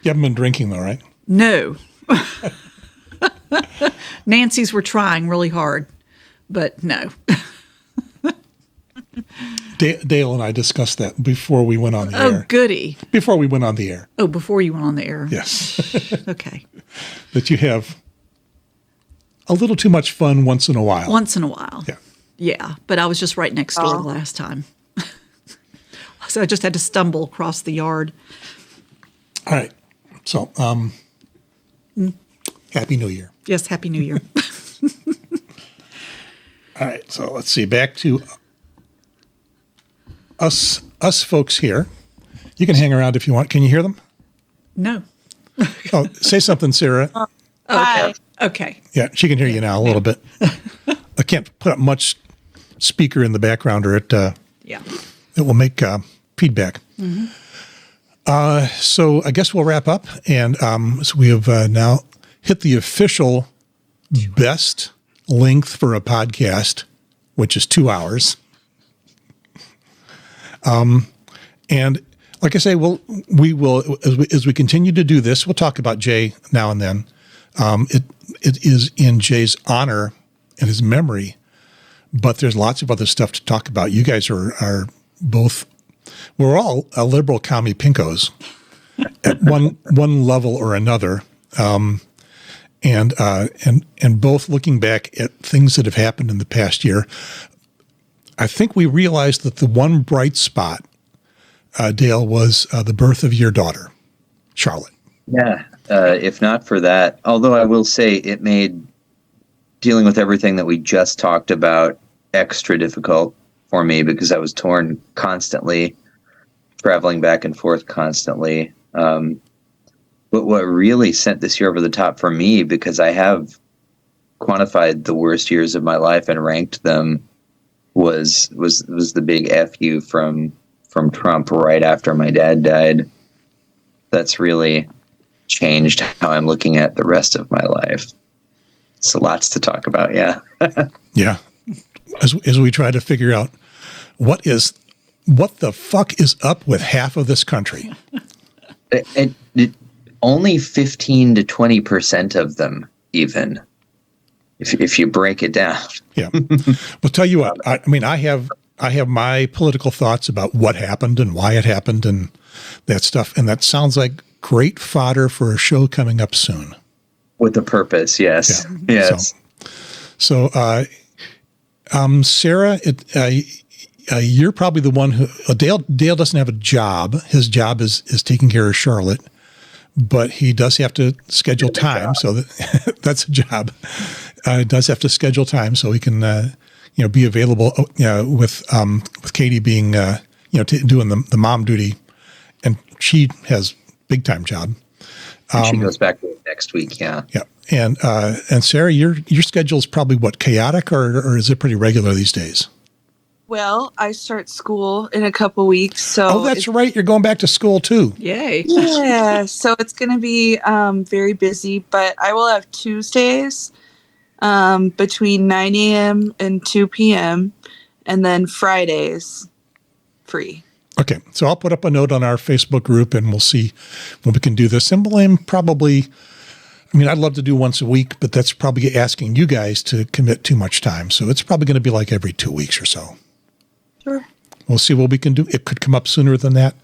You haven't been drinking though, right? No. Nancy's were trying really hard, but no. Dale and I discussed that before we went on the air. Oh, goody. Before we went on the air. Oh, before you went on the air. Yes. Okay. That you have a little too much fun once in a while. Once in a while. Yeah. Yeah, but I was just right next door the last time. So I just had to stumble across the yard. All right. So, Happy New Year. Yes, Happy New Year. All right. So let's see. Back to us folks here. You can hang around if you want. Can you hear them? No. Oh, say something, Sarah. Okay. Okay. Yeah, she can hear you now a little bit. I can't put up much speaker in the background or it will make feedback. Mm-hmm. So I guess we'll wrap up. And so we have now hit the official best length for a podcast, which is 2 hours. And like I say, we will, as we continue to do this, we'll talk about Jay now and then. It is in Jay's honor and his memory, but there's lots of other stuff to talk about. You guys are both, we're all liberal commie pinkos at one level or another. And both looking back at things that have happened in the past year. I think we realized that the one bright spot, Dale, was the birth of your daughter, Charlotte. Yeah. If not for that, although I will say it made dealing with everything that we just talked about extra difficult for me because I was torn constantly, traveling back and forth constantly. But what really sent this year over the top for me, because I have quantified the worst years of my life and ranked them, was the big FU from Trump right after my dad died. That's really changed how I'm looking at the rest of my life. So lots to talk about. Yeah. Yeah. as we try to figure out what the fuck is up with half of this country. Only 15 to 20% of them, even if you break it down. Yeah. Well, tell you what. I have my political thoughts about what happened and why it happened and that stuff, and that sounds like great fodder for a show coming up soon. With a purpose, yes. Yeah. Yes. So Sarah, you're probably the one who Dale doesn't have a job. His job is taking care of Charlotte, but he does have to schedule time. So that's a job. Does have to schedule time so he can be available. With Katie being doing the mom duty, and she has big time job. She goes back next week. Yeah. Yeah. And Sarah, your schedule is probably what, chaotic or is it pretty regular these days? Well, I start school in a couple weeks, so that's right. You're going back to school too. Yay! Yeah, so it's going to be very busy, but I will have Tuesdays between 9 a.m. and 2 p.m. and then Fridays free. Okay, so I'll put up a note on our Facebook group, and we'll see when we can do this. And we'll probably. I'd love to do once a week, but that's probably asking you guys to commit too much time. So it's probably going to be like every 2 weeks or so. Sure. We'll see what we can do. It could come up sooner than that.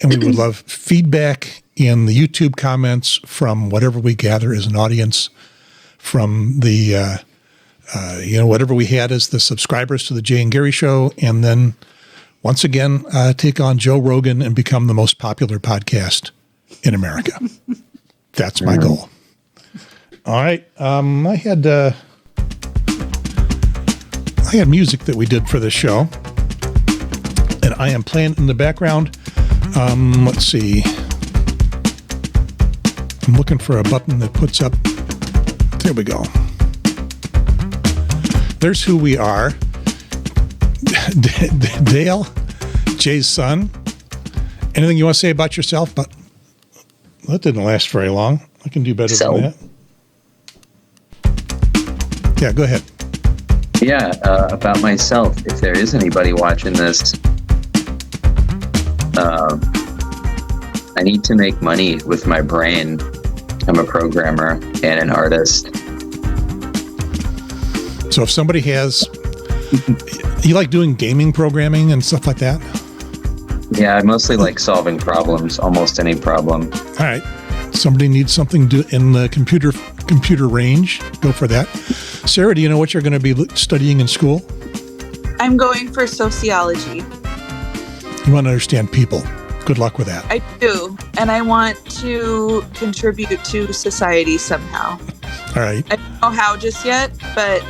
And we would love feedback in the YouTube comments from whatever we gather as an audience, from the, whatever we had as the subscribers to the Jay and Gary Show. And then once again, take on Joe Rogan and become the most popular podcast in America. That's my goal. All right. I had music that we did for this show, and I am playing in the background. Let's see. I'm looking for a button that puts up. There we go. There's who we are. Dale, Jay's son. Anything you want to say about yourself? But that didn't last very long. I can do better than that. Yeah, go ahead. Yeah, about myself. If there is anybody watching this, I need to make money with my brain. I'm a programmer and an artist. So if somebody has, you like doing gaming programming and stuff like that? Yeah, I mostly like solving problems, almost any problem. All right. Somebody needs something in the computer range, go for that. Sarah, do you know what you're going to be studying in school? I'm going for sociology. You want to understand people. Good luck with that. I do, and I want to contribute to society somehow. All right. I don't know how just yet, but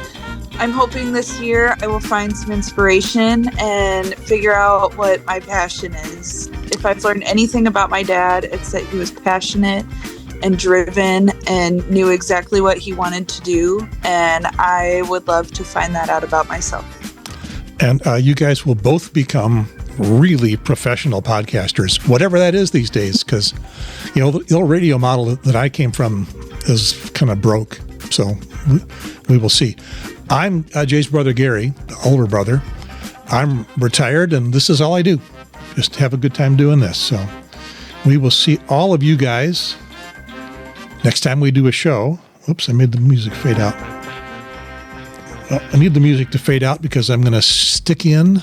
I'm hoping this year I will find some inspiration and figure out what my passion is. If I've learned anything about my dad, it's that he was passionate and driven and knew exactly what he wanted to do. And I would love to find that out about myself. And you guys will both become really professional podcasters, whatever that is these days, because, the old radio model that I came from is kind of broke. So we will see. I'm Jay's brother, Gary, the older brother. I'm retired, and this is all I do. Just have a good time doing this. So we will see all of you guys next time we do a show. Oops, I made the music fade out. Well, I need the music to fade out because I'm going to stick in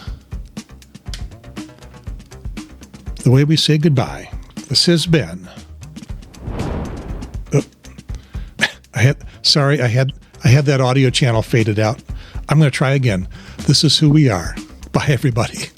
the way we say goodbye. This has been. I had that audio channel faded out. I'm going to try again. This is who we are. Bye, everybody.